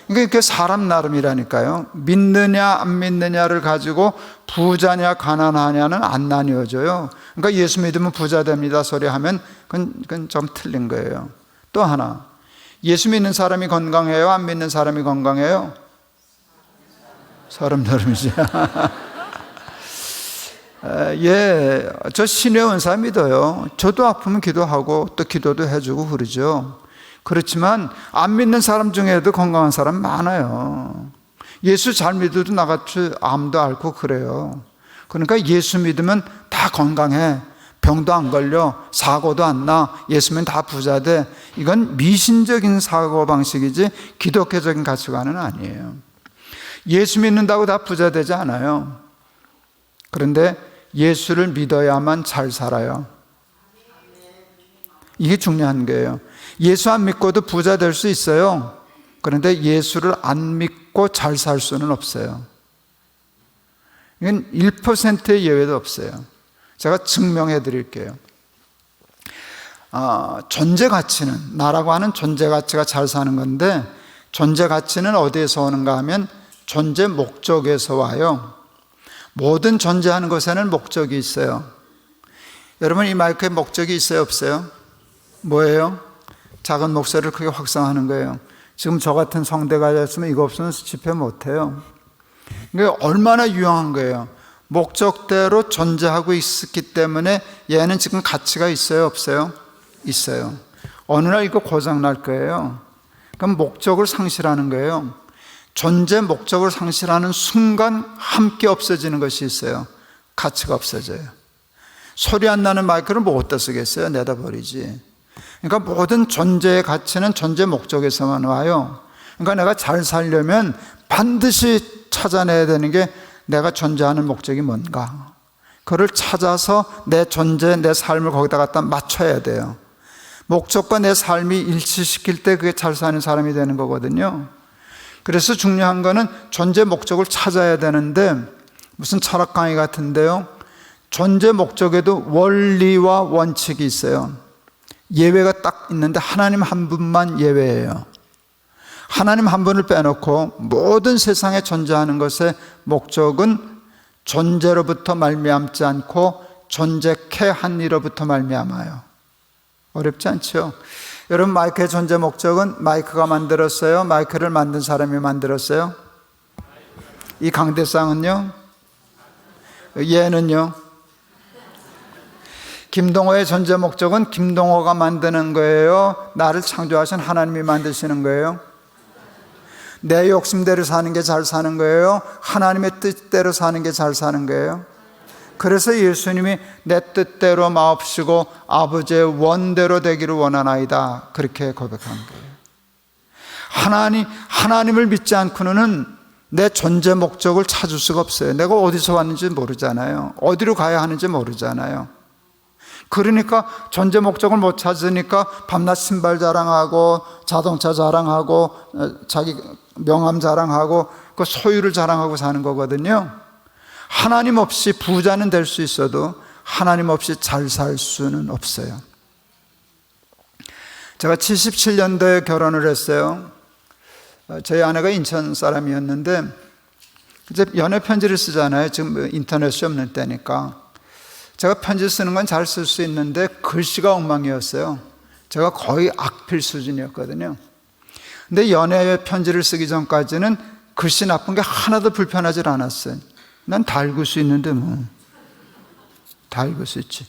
Speaker 1: 그러니까 그게 사람 나름이라니까요. 믿느냐 안 믿느냐를 가지고 부자냐 가난하냐는 안 나뉘어져요. 그러니까 예수 믿으면 부자 됩니다 소리 하면 그건 좀 틀린 거예요. 또 하나, 예수 믿는 사람이 건강해요? 안 믿는 사람이 건강해요? 사람 나름이죠. 저 신의 은사 믿어요. 저도 아프면 기도하고 또 기도도 해주고 그러죠. 그렇지만 안 믿는 사람 중에도 건강한 사람 많아요. 예수 잘 믿어도 나같이 암도 앓고 그래요. 그러니까 예수 믿으면 다 건강해, 병도 안 걸려, 사고도 안 나, 예수 믿으면 다 부자 돼. 이건 미신적인 사고방식이지 기독교적인 가치관은 아니에요. 예수 믿는다고 다 부자 되지 않아요. 그런데 예수를 믿어야만 잘 살아요. 이게 중요한 거예요. 예수 안 믿고도 부자 될 수 있어요. 그런데 예수를 안 믿고 잘 살 수는 없어요. 이건 1%의 예외도 없어요. 제가 증명해 드릴게요. 존재 가치는, 나라고 하는 존재 가치가 잘 사는 건데, 존재 가치는 어디에서 오는가 하면 존재 목적에서 와요. 모든 존재하는 것에는 목적이 있어요. 여러분, 이 마이크에 목적이 있어요? 없어요? 뭐예요? 작은 목소리를 크게 확성하는 거예요. 지금 저 같은 성대가 됐으면 이거 없으면 집회 못해요. 이게 얼마나 유용한 거예요. 목적대로 존재하고 있었기 때문에 얘는 지금 가치가 있어요? 없어요? 있어요. 어느 날 이거 고장 날 거예요. 그럼 목적을 상실하는 거예요. 존재 목적을 상실하는 순간 함께 없어지는 것이 있어요. 가치가 없어져요. 소리 안 나는 마이크를 뭐 어디다 쓰겠어요? 내다 버리지. 그러니까 모든 존재의 가치는 존재 목적에서만 와요. 그러니까 내가 잘 살려면 반드시 찾아내야 되는 게 내가 존재하는 목적이 뭔가. 그걸 찾아서 내 존재, 내 삶을 거기다 갖다 맞춰야 돼요. 목적과 내 삶이 일치시킬 때 그게 잘 사는 사람이 되는 거거든요. 그래서 중요한 거는 존재 목적을 찾아야 되는데, 무슨 철학 강의 같은데요, 존재 목적에도 원리와 원칙이 있어요. 예외가 딱 있는데 하나님 한 분만 예외예요. 하나님 한 분을 빼놓고 모든 세상에 존재하는 것의 목적은 존재로부터 말미암지 않고 존재케 한 이로부터 말미암아요. 어렵지 않죠? 여러분, 마이크의 존재 목적은 마이크가 만들었어요? 마이크를 만든 사람이 만들었어요? 이 강대상은요? 얘는요? 김동호의 존재 목적은 김동호가 만드는 거예요? 나를 창조하신 하나님이 만드시는 거예요? 내 욕심대로 사는 게 잘 사는 거예요? 하나님의 뜻대로 사는 게 잘 사는 거예요? 그래서 예수님이 내 뜻대로 마옵시고 아버지의 원대로 되기를 원하나이다, 그렇게 고백한 거예요. 하나님을 믿지 않고는 내 존재 목적을 찾을 수가 없어요. 내가 어디서 왔는지 모르잖아요. 어디로 가야 하는지 모르잖아요. 그러니까 존재 목적을 못 찾으니까 밤낮 신발 자랑하고 자동차 자랑하고 자기 명함 자랑하고 그 소유를 자랑하고 사는 거거든요. 하나님 없이 부자는 될 수 있어도 하나님 없이 잘 살 수는 없어요. 제가 77년도에 결혼을 했어요. 저희 아내가 인천 사람이었는데 이제 연애 편지를 쓰잖아요. 지금 인터넷이 없는 때니까. 제가 편지 쓰는 건 잘 쓸 수 있는데 글씨가 엉망이었어요. 제가 거의 악필 수준이었거든요. 근데 연애 편지를 쓰기 전까지는 글씨 나쁜 게 하나도 불편하지 않았어요. 난 다 읽을 수 있는데 다 읽을 수 있지.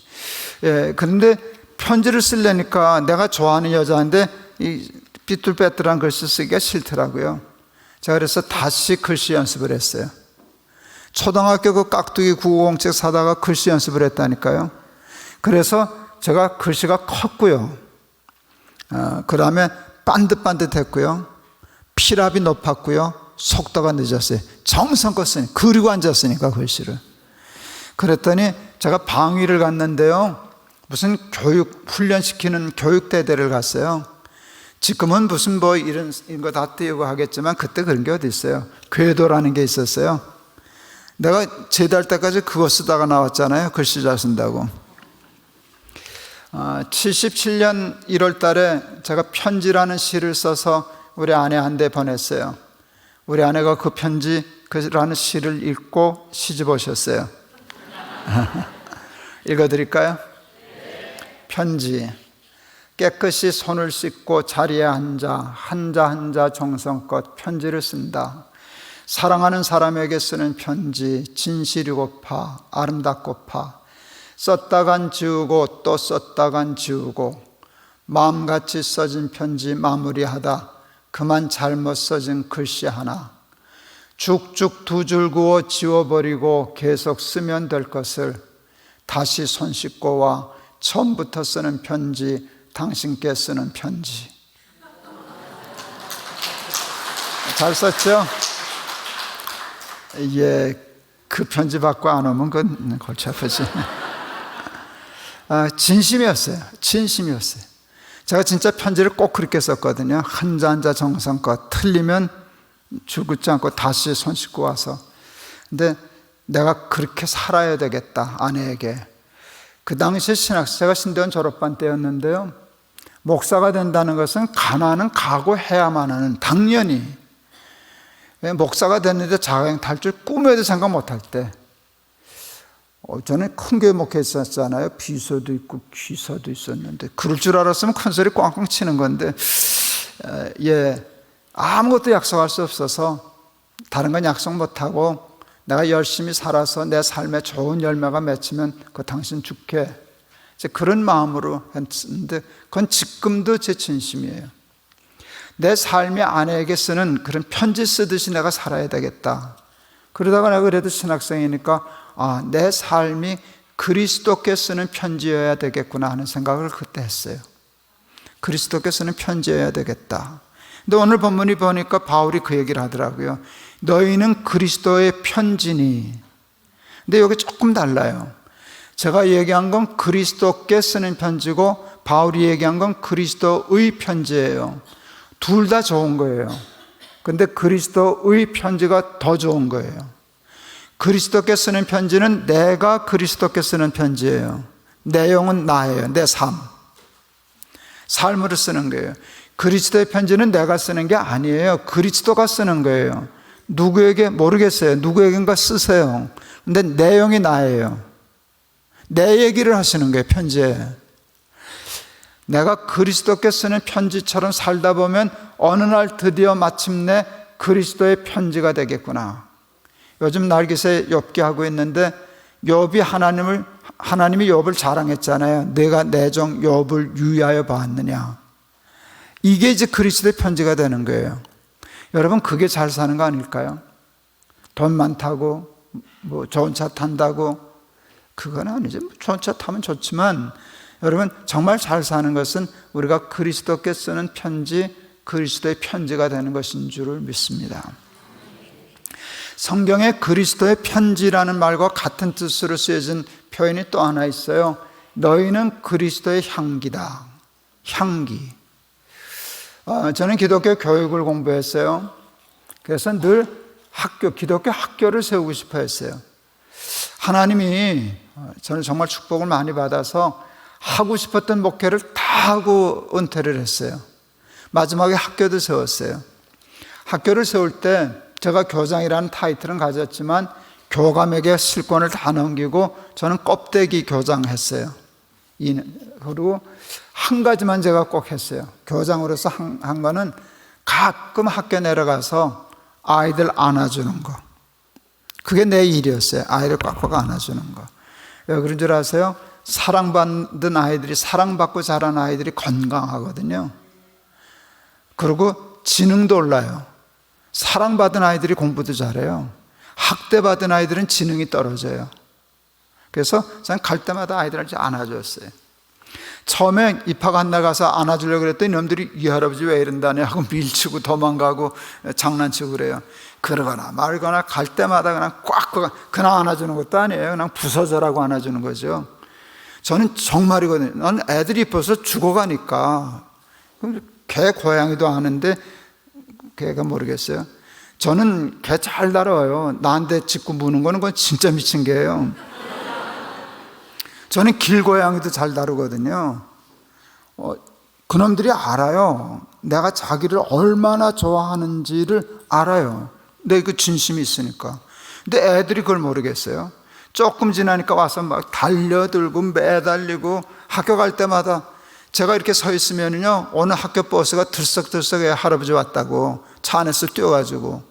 Speaker 1: 그런데 편지를 쓰려니까 내가 좋아하는 여자인데 이 삐뚤빼뚤한 글씨 쓰기가 싫더라고요. 제가 그래서 다시 글씨 연습을 했어요. 초등학교 그 깍두기 950책 사다가 글씨 연습을 했다니까요. 그래서 제가 글씨가 컸고요. 그 다음에 반듯반듯했고요. 필압이 높았고요. 속도가 늦었어요. 정성껏 쓰니 그리고 앉았으니까 글씨를. 그랬더니 제가 방위를 갔는데요. 무슨 훈련시키는 교육대대를 갔어요. 지금은 무슨 이런 거 다 띄우고 하겠지만 그때 그런 게 어디 있어요. 궤도라는 게 있었어요. 내가 제대할 때까지 그거 쓰다가 나왔잖아요. 글씨 잘 쓴다고. 77년 1월 달에 제가 편지라는 시를 써서 우리 아내한테 보냈어요. 우리 아내가 그 편지라는 시를 읽고 시집 오셨어요. 읽어드릴까요? 편지. 깨끗이 손을 씻고 자리에 앉아 한자 정성껏 편지를 쓴다. 사랑하는 사람에게 쓰는 편지, 진실이고파 아름답고파 썼다간 지우고 또 썼다간 지우고 마음같이 써진 편지 마무리하다 그만 잘못 써진 글씨 하나 죽죽 두 줄 그어 지워버리고 계속 쓰면 될 것을 다시 손 씻고 와 처음부터 쓰는 편지, 당신께 쓰는 편지. 잘 썼죠? 그 편지 받고 안 오면 그건 골치 아프지. 진심이었어요. 제가 진짜 편지를 꼭 그렇게 썼거든요. 한자 정성껏 틀리면 죽지 않고 다시 손 씻고 와서. 근데 내가 그렇게 살아야 되겠다, 아내에게. 그 당시에 제가 신대원 졸업반 때였는데요. 목사가 된다는 것은 가난은 각오해야만 하는, 당연히. 목사가 됐는데 자가용 탈 줄 꿈에도 생각 못할 때, 저는 큰 교회 목회했었잖아요. 비서도 있고 귀서도 있었는데 그럴 줄 알았으면 큰 소리 꽝꽝 치는 건데 아무것도 약속할 수 없어서 다른 건 약속 못하고 내가 열심히 살아서 내 삶에 좋은 열매가 맺히면 그 당신 죽게, 그런 마음으로 했는데 그건 지금도 제 진심이에요. 내 삶이 아내에게 쓰는 그런 편지 쓰듯이 내가 살아야 되겠다. 그러다가 내가 그래도 신학생이니까 내 삶이 그리스도께 쓰는 편지여야 되겠구나 하는 생각을 그때 했어요. 그리스도께 쓰는 편지여야 되겠다. 근데 오늘 본문이 보니까 바울이 그 얘기를 하더라고요. 너희는 그리스도의 편지니. 근데 여기 조금 달라요. 제가 얘기한 건 그리스도께 쓰는 편지고 바울이 얘기한 건 그리스도의 편지예요. 둘 다 좋은 거예요. 근데 그리스도의 편지가 더 좋은 거예요. 그리스도께 쓰는 편지는 내가 그리스도께 쓰는 편지예요. 내용은 나예요. 내 삶으로 쓰는 거예요. 그리스도의 편지는 내가 쓰는 게 아니에요. 그리스도가 쓰는 거예요. 누구에게 모르겠어요. 누구에게인가 쓰세요. 근데 내용이 나예요. 내 얘기를 하시는 거예요, 편지에. 내가 그리스도께 쓰는 편지처럼 살다 보면 어느 날 드디어 마침내 그리스도의 편지가 되겠구나. 요즘 날개새 욥기 하고 있는데 욥이 하나님이 욥을 자랑했잖아요. 내가 내 종 욥을 유의하여 봤느냐. 이게 이제 그리스도의 편지가 되는 거예요. 여러분, 그게 잘 사는 거 아닐까요? 돈 많다고, 좋은 차 탄다고, 그건 아니죠. 전차 타면 좋지만 여러분, 정말 잘 사는 것은 우리가 그리스도께 쓰는 편지, 그리스도의 편지가 되는 것인 줄을 믿습니다. 성경에 그리스도의 편지라는 말과 같은 뜻으로 쓰여진 표현이 또 하나 있어요. 너희는 그리스도의 향기다. 향기. 저는 기독교 교육을 공부했어요. 그래서 늘 기독교 학교를 세우고 싶어 했어요. 하나님이 저는 정말 축복을 많이 받아서 하고 싶었던 목회를 다 하고 은퇴를 했어요. 마지막에 학교도 세웠어요. 학교를 세울 때 제가 교장이라는 타이틀은 가졌지만 교감에게 실권을 다 넘기고 저는 껍데기 교장했어요. 그리고 한 가지만 제가 꼭 했어요. 교장으로서 한 거는 가끔 학교 내려가서 아이들 안아주는 거. 그게 내 일이었어요. 아이를 꽉꽉 안아주는 거. 왜 그런 줄 아세요? 사랑받는 아이들이, 사랑받고 자란 아이들이 건강하거든요. 그리고 지능도 올라요. 사랑받은 아이들이 공부도 잘해요. 학대받은 아이들은 지능이 떨어져요. 그래서 저는 갈 때마다 아이들을 안아줬어요. 처음에 입학 안 나가서 안아주려고 그랬더니 놈들이 이 할아버지 왜 이런다네 하고 밀치고 도망가고 장난치고 그래요. 그러거나 말거나 갈 때마다 그냥 꽉 그냥 안아주는 것도 아니에요. 그냥 부서져라고 안아주는 거죠. 저는 정말이거든요. 난 애들이 이뻐서 죽어가니까. 개 고양이도 아는데 개가 모르겠어요. 저는 개 잘 다뤄요. 나한테 짚고 무는 거는 그건 진짜 미친 개예요. 저는 길고양이도 잘 다루거든요. 그놈들이 알아요. 내가 자기를 얼마나 좋아하는지를 알아요. 내 그 진심이 있으니까. 근데 애들이 그걸 모르겠어요. 조금 지나니까 와서 막 달려들고 매달리고 학교 갈 때마다 제가 이렇게 서 있으면요, 오늘 학교 버스가 들썩들썩 할아버지 왔다고 차 안에서 뛰어가지고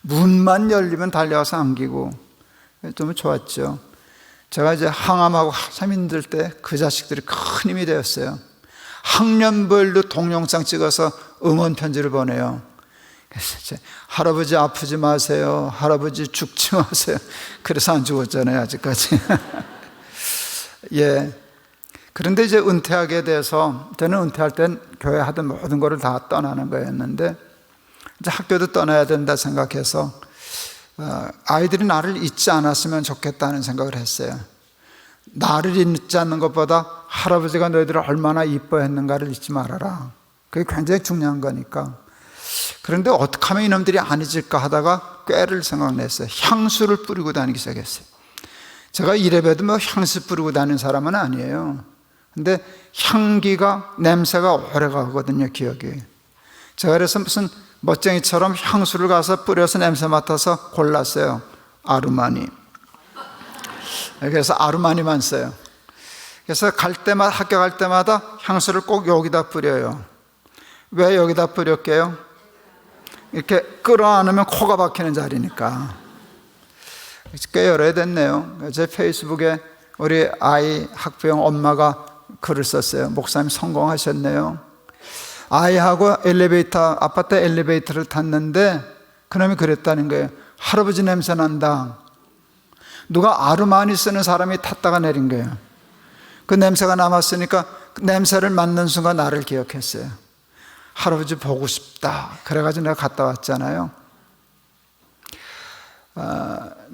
Speaker 1: 문만 열리면 달려와서 안기고 좀 좋았죠. 제가 이제 항암하고 한참 힘들 때 그 자식들이 큰 힘이 되었어요. 학년별로 동영상 찍어서 응원 편지를 보내요. 그래서 이제 할아버지 아프지 마세요. 할아버지 죽지 마세요. 그래서 안 죽었잖아요, 아직까지. 예. 그런데 이제 은퇴하게 돼서 저는 은퇴할 땐 교회 하던 모든 거를 다 떠나는 거였는데 이제 학교도 떠나야 된다 생각해서 아이들이 나를 잊지 않았으면 좋겠다는 생각을 했어요. 나를 잊지 않는 것보다 할아버지가 너희들을 얼마나 이뻐했는가를 잊지 말아라. 그게 굉장히 중요한 거니까. 그런데 어떻게 하면 이놈들이 안 잊을까 하다가 꾀를 생각냈어요. 향수를 뿌리고 다니기 시작했어요. 제가 이래봬도 뭐 향수 뿌리고 다니는 사람은 아니에요. 근데 향기가, 냄새가 오래 가거든요, 기억이. 제가 그래서 무슨 멋쟁이처럼 향수를 가서 뿌려서 냄새 맡아서 골랐어요. 아르마니. 그래서 아르마니만 써요. 그래서 학교 갈 때마다 향수를 꼭 여기다 뿌려요. 왜 여기다 뿌렸게요? 이렇게 끌어안으면 코가 박히는 자리니까. 꽤 오래됐네요. 제 페이스북에 우리 아이 학부형 엄마가 글을 썼어요. 목사님 성공하셨네요. 아이하고 아파트 엘리베이터를 탔는데 그놈이 그랬다는 거예요. 할아버지 냄새 난다. 누가 아르마니 쓰는 사람이 탔다가 내린 거예요. 그 냄새가 남았으니까 그 냄새를 맡는 순간 나를 기억했어요. 할아버지 보고 싶다. 그래가지고 내가 갔다 왔잖아요.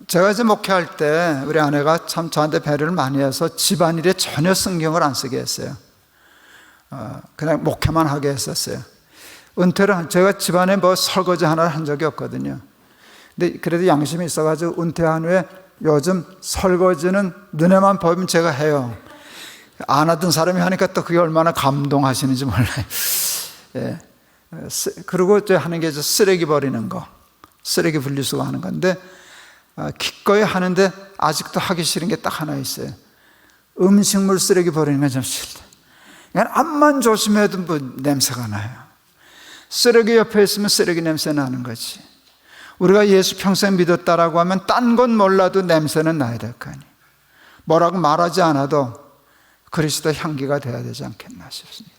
Speaker 1: 제가 이제 목회할 때 우리 아내가 참 저한테 배려를 많이 해서 집안일에 전혀 신경을 안 쓰게 했어요. 그냥 목회만 하게 했었어요. 제가 집안에 뭐 설거지 하나를 한 적이 없거든요. 근데 그래도 양심이 있어가지고 은퇴한 후에 요즘 설거지는 눈에만 보이면 제가 해요. 안 하던 사람이 하니까 또 그게 얼마나 감동하시는지 몰라요. 예. 그리고 저 하는 게 쓰레기 버리는 거, 쓰레기 분리수거 하는 건데 기꺼이 하는데 아직도 하기 싫은 게 딱 하나 있어요. 음식물 쓰레기 버리는 건 좀 싫다. 그냥 앞만 조심해도 뭐 냄새가 나요. 쓰레기 옆에 있으면 쓰레기 냄새 나는 거지. 우리가 예수 평생 믿었다라고 하면 딴 건 몰라도 냄새는 나야 될 거 아니에요. 뭐라고 말하지 않아도 그리스도 향기가 돼야 되지 않겠나 싶습니다.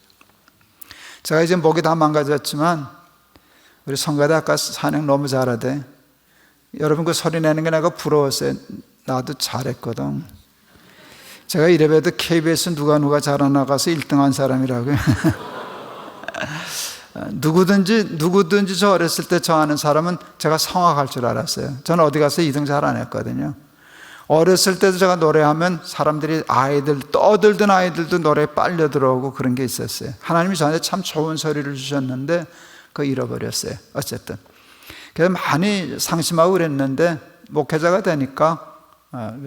Speaker 1: 제가 이제 목이 다 망가졌지만 우리 성가대 아까 찬양 너무 잘하대. 여러분 그 소리 내는 게 내가 부러웠어요. 나도 잘했거든. 제가 이래봬도 KBS 누가 자라나가서 1등한 사람이라고요. 누구든지 저 어렸을 때 저 아는 사람은 제가 성악할 줄 알았어요. 저는 어디 가서 2등 잘 안 했거든요. 어렸을 때도 제가 노래하면 사람들이 떠들던 아이들도 노래에 빨려 들어오고 그런 게 있었어요. 하나님이 저한테 참 좋은 소리를 주셨는데 그거 잃어버렸어요. 어쨌든 그래서 많이 상심하고 그랬는데 목회자가 되니까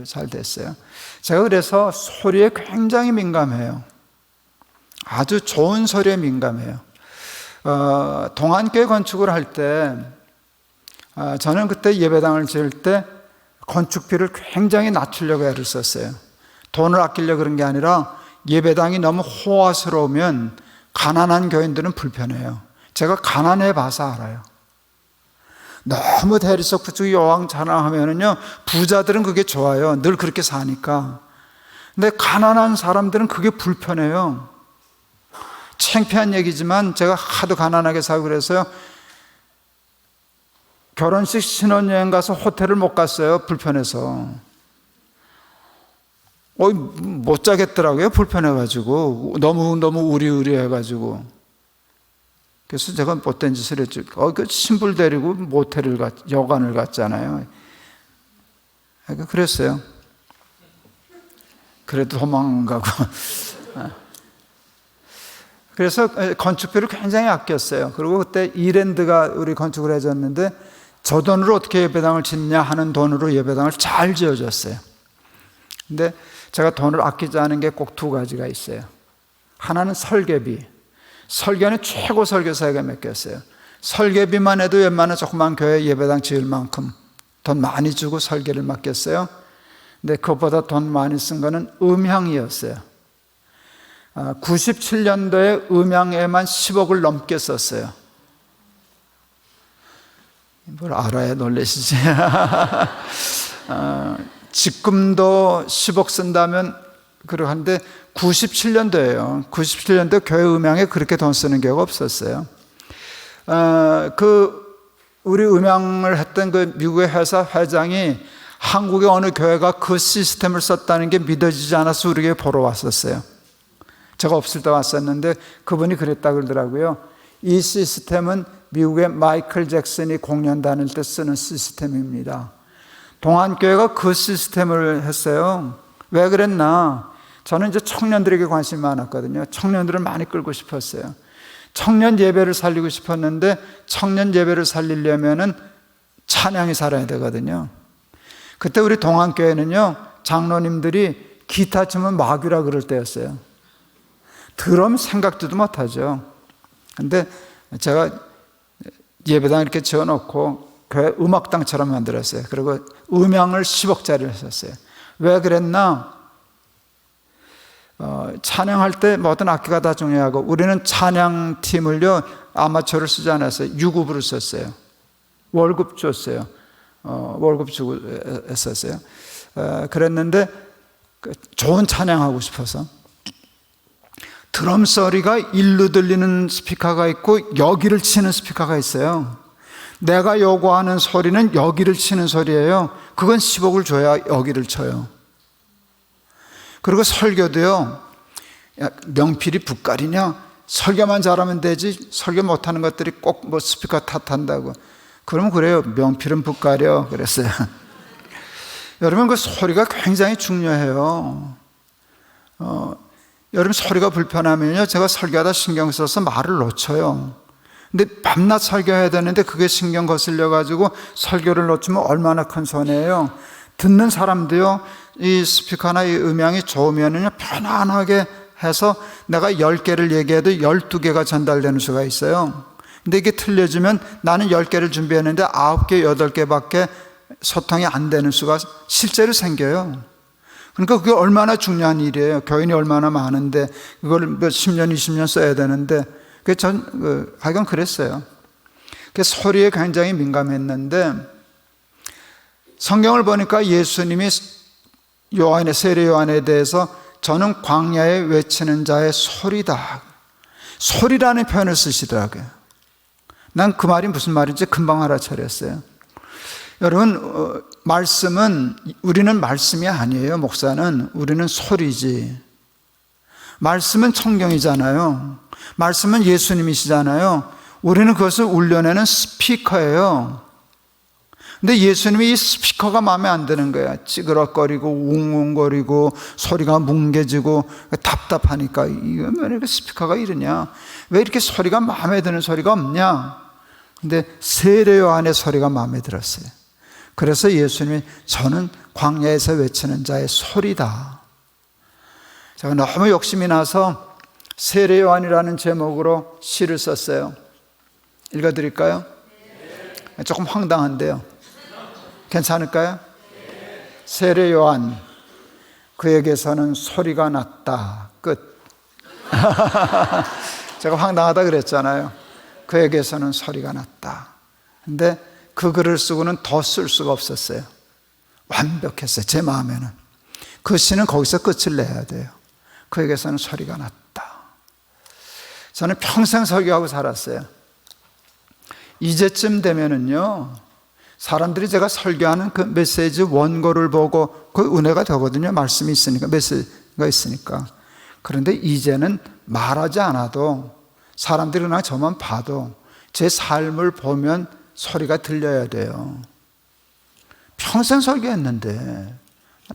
Speaker 1: 잘 됐어요. 제가 그래서 소리에 굉장히 민감해요. 아주 좋은 소리에 민감해요. 동안교회 건축을 할 때 저는 그때 예배당을 지을 때 건축비를 굉장히 낮추려고 애를 썼어요. 돈을 아끼려고 그런 게 아니라 예배당이 너무 호화스러우면 가난한 교인들은 불편해요. 제가 가난해 봐서 알아요. 너무 대리석 부축 여왕 자랑하면은요, 부자들은 그게 좋아요. 늘 그렇게 사니까. 근데 가난한 사람들은 그게 불편해요. 창피한 얘기지만 제가 하도 가난하게 살고 그래서요, 결혼식 신혼여행 가서 호텔을 못 갔어요. 불편해서. 못 자겠더라고요. 불편해가지고. 너무 우리해가지고. 그래서 제가 못된 짓을 했죠. 그 신불 데리고 모텔을 여관을 갔잖아요. 그랬어요. 그래도 도망가고. 그래서 건축비를 굉장히 아꼈어요. 그리고 그때 이랜드가 우리 건축을 해줬는데 저 돈으로 어떻게 예배당을 짓냐 하는 돈으로 예배당을 잘 지어줬어요. 근데 제가 돈을 아끼지 않은 게 꼭 두 가지가 있어요. 하나는 설계비. 설계는 최고 설교사에게 맡겼어요. 설계비만 해도 웬만한 조그만 교회 예배당 지을 만큼 돈 많이 주고 설계를 맡겼어요. 근데 그것보다 돈 많이 쓴 거는 음향이었어요. 97년도에 음향에만 10억을 넘게 썼어요. 뭘 알아야 놀라시지. 지금도 10억 쓴다면 그러한데 97년도예요. 97년도 교회 음향에 그렇게 돈 쓰는 경우가 없었어요. 우리 음향을 했던 그 미국의 회사 회장이 한국의 어느 교회가 그 시스템을 썼다는 게 믿어지지 않아서 우리 교회 보러 왔었어요. 제가 없을 때 왔었는데 그분이 그랬다 그러더라고요. 이 시스템은 미국의 마이클 잭슨이 공연 다닐 때 쓰는 시스템입니다. 동안교회가 그 시스템을 했어요. 왜 그랬나? 저는 이제 청년들에게 관심이 많았거든요. 청년들을 많이 끌고 싶었어요. 청년 예배를 살리고 싶었는데 청년 예배를 살리려면은 찬양이 살아야 되거든요. 그때 우리 동안교회는요, 장로님들이 기타 치면 마귀라 그럴 때였어요. 드럼 생각도 못하죠. 근데 제가 예배당 이렇게 지어놓고 교회 음악당처럼 만들었어요. 그리고 음향을 10억짜리를 했었어요. 왜 그랬나? 찬양할 때 모든 악기가 다 중요하고 우리는 찬양팀을요 아마추어를 쓰지 않았어요. 유급으로 썼어요. 월급 줬어요. 월급 주고 했었어요. 그랬는데 좋은 찬양하고 싶어서 드럼 소리가 일로 들리는 스피커가 있고 여기를 치는 스피커가 있어요. 내가 요구하는 소리는 여기를 치는 소리예요. 그건 10억을 줘야 여기를 쳐요. 그리고 설교도요, 명필이 붓가리냐? 설교만 잘하면 되지 설교 못하는 것들이 꼭 뭐 스피커 탓한다고. 그러면 그래요. 명필은 붓가려 그랬어요. 여러분, 그 소리가 굉장히 중요해요. 여러분, 소리가 불편하면요, 제가 설교하다 신경 써서 말을 놓쳐요. 근데 밤낮 설교해야 되는데 그게 신경 거슬려 가지고 설교를 놓치면 얼마나 큰 손해예요. 듣는 사람도요, 이 스피커나 이 음향이 좋으면은요 편안하게 해서 내가 10개를 얘기해도 12개가 전달되는 수가 있어요. 근데 이게 틀려지면 나는 10개를 준비했는데 9개, 8개밖에 소통이 안 되는 수가 실제로 생겨요. 그러니까 그게 얼마나 중요한 일이에요. 교인이 얼마나 많은데 그걸 몇 10년, 20년 써야 되는데 하여간 그랬어요. 소리에 굉장히 민감했는데 성경을 보니까 예수님이 세례 요한에 대해서 저는 광야에 외치는 자의 소리다. 소리라는 표현을 쓰시더라고요. 난 그 말이 무슨 말인지 금방 알아차렸어요. 여러분, 말씀은, 우리는 말씀이 아니에요. 목사는 우리는 소리지. 말씀은 성경이잖아요. 말씀은 예수님이시잖아요. 우리는 그것을 울려내는 스피커예요. 근데 예수님이 이 스피커가 마음에 안 드는 거야. 찌그러거리고 웅웅거리고 소리가 뭉개지고 답답하니까, 이거 왜 이렇게 스피커가 이러냐, 왜 이렇게 소리가 마음에 드는 소리가 없냐. 근데 세례 요한의 소리가 마음에 들었어요. 그래서 예수님이 저는 광야에서 외치는 자의 소리다. 제가 너무 욕심이 나서 세례 요한이라는 제목으로 시를 썼어요. 읽어드릴까요? 조금 황당한데요. 괜찮을까요? 세례 요한, 그에게서는 소리가 났다. 끝. 제가 황당하다 그랬잖아요. 그에게서는 소리가 났다. 근데 그 글을 쓰고는 더 쓸 수가 없었어요. 완벽했어요. 제 마음에는. 그 시는 거기서 끝을 내야 돼요. 그에게서는 소리가 났다. 저는 평생 설교하고 살았어요. 이제쯤 되면은요, 사람들이 제가 설교하는 그 메시지 원고를 보고 그 은혜가 되거든요. 말씀이 있으니까, 메시지가 있으니까. 그런데 이제는 말하지 않아도 사람들이 그냥 저만 봐도 제 삶을 보면 소리가 들려야 돼요. 평생 설교했는데,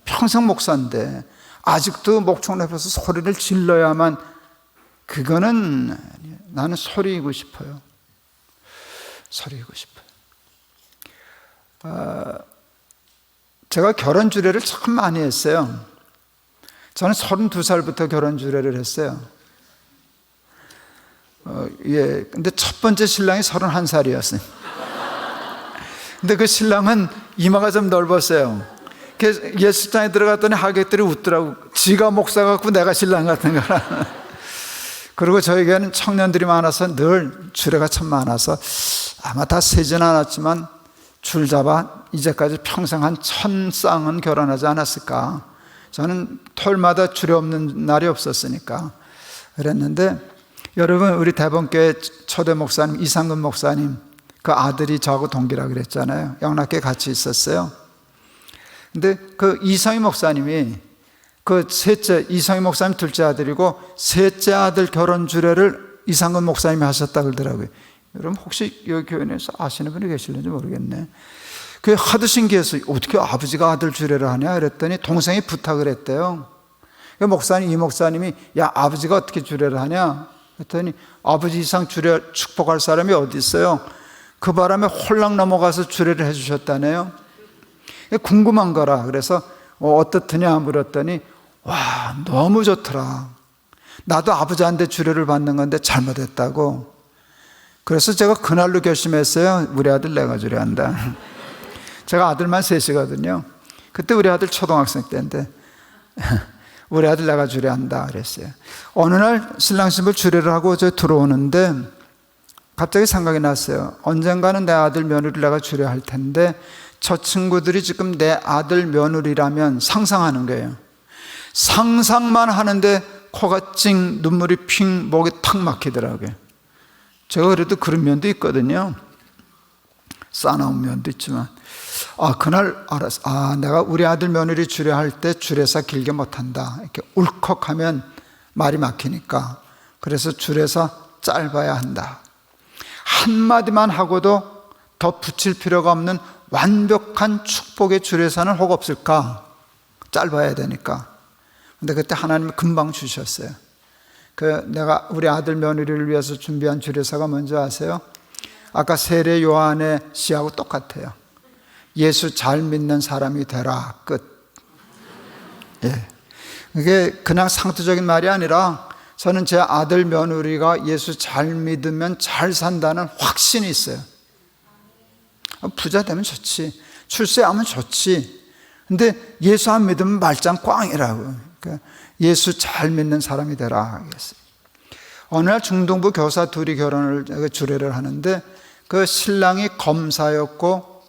Speaker 1: 평생 목사인데 아직도 목청 앞에서 소리를 질러야만, 그거는, 나는 소리이고 싶어요. 소리이고 싶어요. 제가 결혼 주례를 참 많이 했어요. 저는 32살부터 결혼 주례를 했어요. 근데 첫 번째 신랑이 31살이었어요. 근데 그 신랑은 이마가 좀 넓었어요. 예수장에 들어갔더니 하객들이 웃더라고. 지가 목사 같고 내가 신랑 같은 거라. 그리고 저에게는 청년들이 많아서 늘 주례가 참 많아서 아마 다 세진 않았지만 줄 잡아 이제까지 평생 한 1000쌍은 결혼하지 않았을까. 저는 토요일마다 주례 없는 날이 없었으니까 그랬는데, 여러분, 우리 대본교회 초대 목사님 이상근 목사님, 그 아들이 저하고 동기라 그랬잖아요. 영락교회 같이 있었어요. 근데 그 이성희 목사님이 그 셋째, 이성희 목사님 둘째 아들이고 셋째 아들 결혼 주례를 이상근 목사님이 하셨다 그러더라고요. 여러분 혹시 여기 교회 내에서 아시는 분이 계실는지 모르겠네. 그게 하도 신기해서 어떻게 아버지가 아들 주례를 하냐 그랬더니 동생이 부탁을 했대요. 그 목사님, 이 목사님이 야, 아버지가 어떻게 주례를 하냐 그랬더니 아버지 이상 주례 축복할 사람이 어디 있어요? 그 바람에 홀랑 넘어가서 주례를 해주셨다네요. 궁금한 거라. 그래서 어떻더냐 물었더니 와, 너무 좋더라. 나도 아버지한테 주례를 받는 건데 잘못했다고. 그래서 제가 그날로 결심했어요. 우리 아들 내가 주례한다. 제가 아들만 셋이거든요. 그때 우리 아들 초등학생 때인데 우리 아들 내가 주례한다 그랬어요. 어느 날 신랑 신부 주례를 하고 저 들어오는데 갑자기 생각이 났어요. 언젠가는 내 아들 며느리를 내가 주례할 텐데 저 친구들이 지금 내 아들 며느리라면 상상하는 거예요. 상상만 하는데 코가 찡, 눈물이 핑, 목이 탁 막히더라고요. 제가 그래도 그런 면도 있거든요. 싸나운 면도 있지만, 그날 알았어. 내가 우리 아들 며느리 주례할 때 주례사 길게 못한다. 이렇게 울컥하면 말이 막히니까. 그래서 주례사 짧아야 한다. 한마디만 하고도 더 붙일 필요가 없는 완벽한 축복의 주례사는 혹 없을까? 짧아야 되니까. 근데 그때 하나님이 금방 주셨어요. 내가 우리 아들 며느리를 위해서 준비한 주례사가 뭔지 아세요? 아까 세례 요한의 시하고 똑같아요. 예수 잘 믿는 사람이 되라. 끝. 예. 이게 그냥 상투적인 말이 아니라 저는 제 아들 며느리가 예수 잘 믿으면 잘 산다는 확신이 있어요. 부자 되면 좋지, 출세하면 좋지. 근데 예수 안 믿으면 말짱 꽝이라고. 그러니까 예수 잘 믿는 사람이 되라 하겠어요. 어느 날 중동부 교사 둘이 주례를 하는데 그 신랑이 검사였고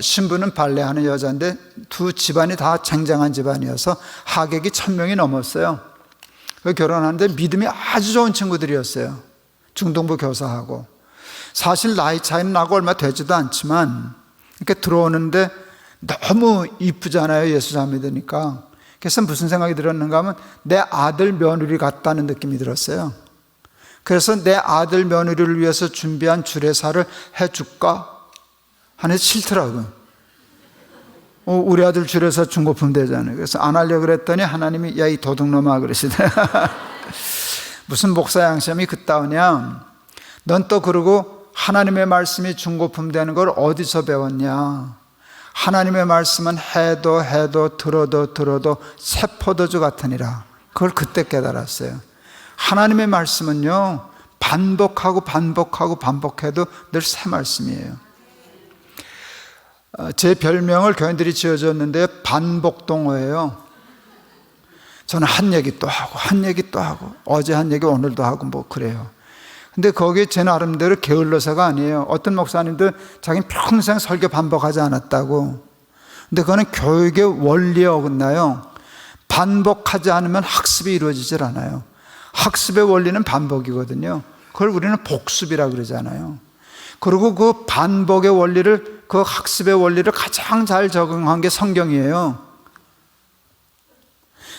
Speaker 1: 신부는 발레하는 여자인데 두 집안이 다 쟁쟁한 집안이어서 하객이 1000명이 넘었어요. 결혼하는데 믿음이 아주 좋은 친구들이었어요. 중동부 교사하고. 사실 나이 차이는 나고 얼마 되지도 않지만 이렇게 들어오는데 너무 이쁘잖아요, 예수 잘 믿으니까. 그래서 무슨 생각이 들었는가 하면 내 아들 며느리 같다는 느낌이 들었어요. 그래서 내 아들 며느리를 위해서 준비한 주례사를 해줄까 하는데 싫더라고요. 우리 아들 주례사 중고품 되잖아요. 그래서 안 하려고 그랬더니 하나님이 야, 이 도둑놈아 그러시더라고요. 무슨 목사 양심이 그따오냐. 넌 또 그러고 하나님의 말씀이 중고품 되는 걸 어디서 배웠냐. 하나님의 말씀은 해도 들어도 새 포도주 같으니라. 그걸 그때 깨달았어요. 하나님의 말씀은요, 반복해도 늘 새 말씀이에요. 제 별명을 교인들이 지어줬는데 반복동어예요. 저는 한 얘기 또 하고 어제 한 얘기 오늘도 하고 뭐 그래요. 근데 거기에 제 나름대로 게을러서가 아니에요. 어떤 목사님들 자기는 평생 설교 반복하지 않았다고. 근데 그거는 교육의 원리에 어긋나요. 반복하지 않으면 학습이 이루어지질 않아요. 학습의 원리는 반복이거든요. 그걸 우리는 복습이라고 그러잖아요. 그리고 그 반복의 원리를, 그 학습의 원리를 가장 잘 적용한 게 성경이에요.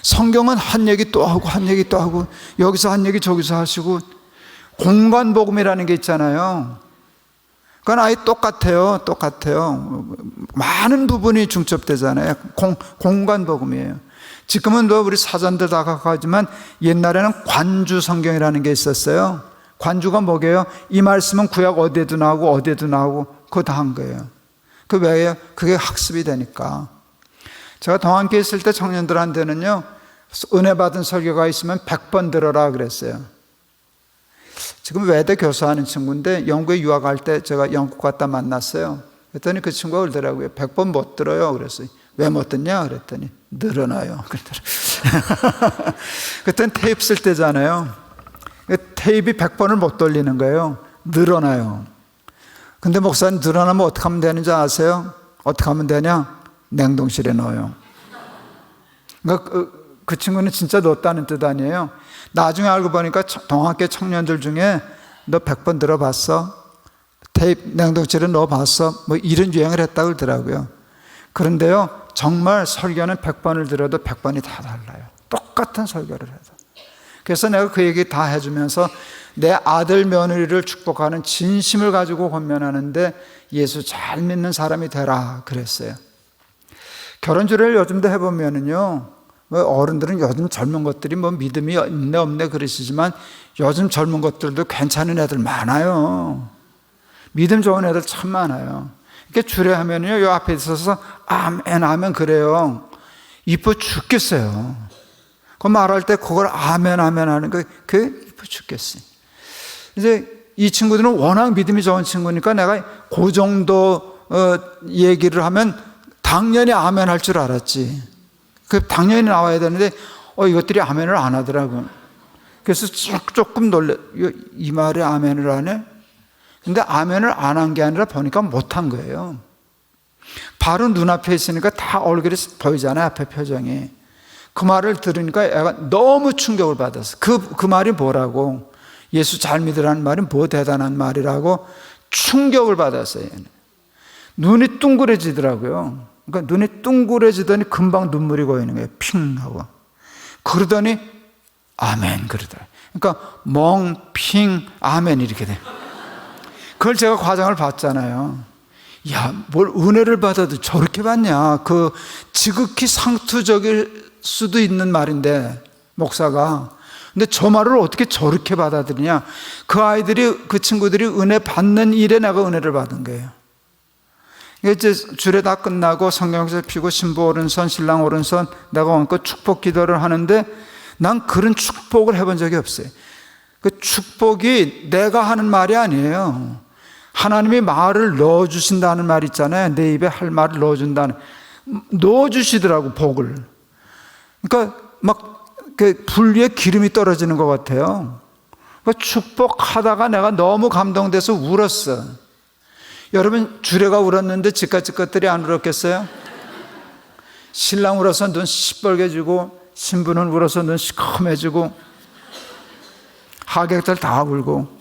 Speaker 1: 성경은 한 얘기 또 하고 여기서 한 얘기 저기서 하시고, 공간복음이라는 게 있잖아요. 그건 아예 똑같아요. 많은 부분이 중첩되잖아요. 공간복음이에요. 지금은 우리 사전들 다 갖고 가지만 옛날에는 관주 성경이라는 게 있었어요. 관주가 뭐게요? 이 말씀은 구약 어디에도 나오고 그거 다 한 거예요. 그 왜요? 그게 학습이 되니까. 제가 동안교회 있을 때 청년들한테는요, 은혜 받은 설교가 있으면 100번 들어라 그랬어요. 지금 외대 교수하는 친구인데 영국에 유학할 때 제가 영국 갔다 만났어요. 그랬더니 그 친구가 그러더라고요. 100번 못 들어요. 그랬어요. 왜 못 듣냐? 그랬더니 늘어나요. 그랬더라고요. 그때는 테이프 쓸 때잖아요. 테이프 100번을 못 돌리는 거예요. 늘어나요. 근데 목사님 늘어나면 어떻게 하면 되는지 아세요? 어떻게 하면 되냐? 냉동실에 넣어요. 그러니까 그 친구는 진짜 넣었다는 뜻 아니에요. 나중에 알고 보니까 동학교 청년들 중에 너 100번 들어봤어? 테이프 냉동실에 넣어봤어? 뭐 이런 유행을 했다고 그러더라고요. 그런데요, 정말 설교는 100번을 들어도 100번이 다 달라요. 똑같은 설교를 해도. 그래서 내가 그 얘기 다 해주면서 내 아들 며느리를 축복하는 진심을 가지고 권면하는데 예수 잘 믿는 사람이 되라 그랬어요. 결혼주례를 요즘도 해보면은요, 어른들은 요즘 젊은 것들이 뭐 믿음이 있네 없네 그러시지만 요즘 젊은 것들도 괜찮은 애들 많아요. 믿음 좋은 애들 참 많아요. 이렇게 주례하면요, 요 앞에 있어서 아멘 그래요. 이뻐 죽겠어요. 그 말할 때 그걸 아멘 하는 거, 그 이뻐 죽겠어요. 이제 이 친구들은 워낙 믿음이 좋은 친구니까 내가 그 정도 얘기를 하면 당연히 아멘 할 줄 알았지. 그 당연히 나와야 되는데 이것들이 아멘을 안 하더라고요. 그래서 조금 놀래. 이 말에 아멘을 안 해? 근데 아멘을 안 한 게 아니라 보니까 못한 거예요. 바로 눈앞에 있으니까 다 얼굴이 보이잖아요. 앞에 표정이. 그 말을 들으니까 애가 너무 충격을 받았어. 그 말이 뭐라고? 예수 잘 믿으라는 말이 뭐 대단한 말이라고 충격을 받았어요. 눈이 둥그레지더라고요. 그러니까 눈이 둥그레지더니 금방 눈물이 고이는 거예요. 핑 하고. 그러더니 아멘 그러더라고요. 그러니까 멍, 핑, 아멘 이렇게 돼요. 그걸 제가 과정을 봤잖아요. 야, 뭘 은혜를 받아도 저렇게 받냐. 그 지극히 상투적일 수도 있는 말인데 목사가. 근데 저 말을 어떻게 저렇게 받아들이냐. 그 친구들이 은혜 받는 일에 내가 은혜를 받은 거예요. 이제 주례 다 끝나고 성경서 피고 신부 오른손 신랑 오른손 내가 얹고 축복 기도를 하는데 난 그런 축복을 해본 적이 없어요. 그 축복이 내가 하는 말이 아니에요. 하나님이 말을 넣어주신다는 말 있잖아요. 내 입에 할 말을 넣어주시더라고, 복을. 그러니까 막 그 불 위에 기름이 떨어지는 것 같아요. 그러니까 축복하다가 내가 너무 감동돼서 울었어. 여러분, 주례가 울었는데 집같이 것들이 안 울었겠어요? 신랑 울어서 눈 시뻘개지고 신부는 울어서 눈 시커매지고 하객들 다 울고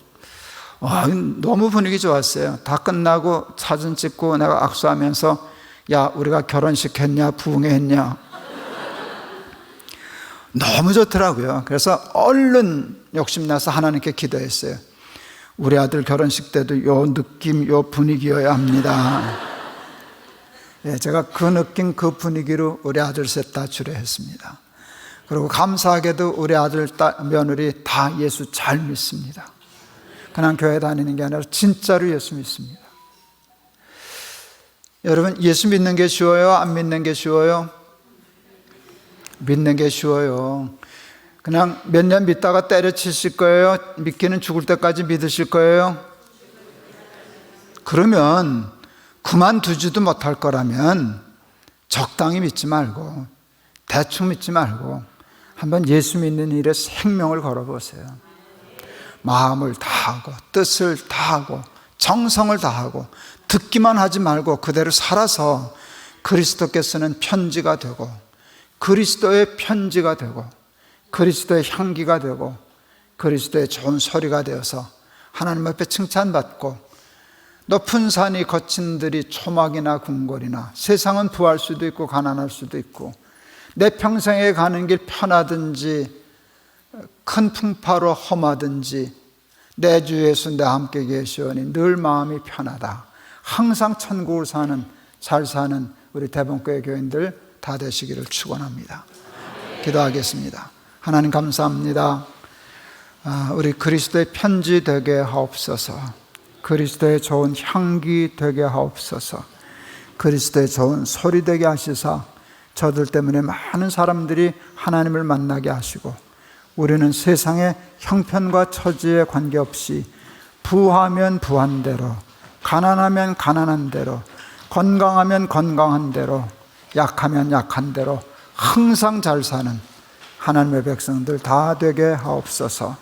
Speaker 1: 너무 분위기 좋았어요. 다 끝나고 사진 찍고 내가 악수하면서 야, 우리가 결혼식 했냐, 부흥회 했냐. 너무 좋더라고요. 그래서 얼른 욕심나서 하나님께 기도했어요. 우리 아들 결혼식 때도 요 느낌, 요 분위기여야 합니다. 예, 제가 그 느낌, 그 분위기로 우리 아들 셋 다 주례했습니다. 그리고 감사하게도 우리 아들, 며느리 다 예수 잘 믿습니다. 그냥 교회 다니는 게 아니라 진짜로 예수 믿습니다. 여러분, 예수 믿는 게 쉬워요? 안 믿는 게 쉬워요? 믿는 게 쉬워요. 그냥 몇 년 믿다가 때려치실 거예요? 믿기는 죽을 때까지 믿으실 거예요? 그러면 그만두지도 못할 거라면 적당히 믿지 말고 대충 믿지 말고 한번 예수 믿는 일에 생명을 걸어보세요. 마음을 다하고 뜻을 다하고 정성을 다하고 듣기만 하지 말고 그대로 살아서 그리스도께서는 편지가 되고 그리스도의 편지가 되고 그리스도의 향기가 되고 그리스도의 좋은 소리가 되어서 하나님 앞에 칭찬받고 높은 산이 거친 들이 초막이나 궁궐이나 세상은 부할 수도 있고 가난할 수도 있고 내 평생에 가는 길 편하든지 큰 풍파로 험하든지 내 주 예수 내 함께 계시오니 늘 마음이 편하다. 항상 천국을 사는 잘 사는 우리 대본교회 교인들 다 되시기를 축원합니다. 기도하겠습니다. 하나님 감사합니다. 우리 그리스도의 편지 되게 하옵소서. 그리스도의 좋은 향기 되게 하옵소서. 그리스도의 좋은 소리 되게 하시사 저들 때문에 많은 사람들이 하나님을 만나게 하시고 우리는 세상의 형편과 처지에 관계없이 부하면 부한 대로 가난하면 가난한 대로 건강하면 건강한 대로 약하면 약한 대로 항상 잘 사는 하나님의 백성들 다 되게 하옵소서.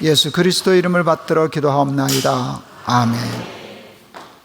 Speaker 1: 예수 그리스도 이름을 받들어 기도하옵나이다. 아멘.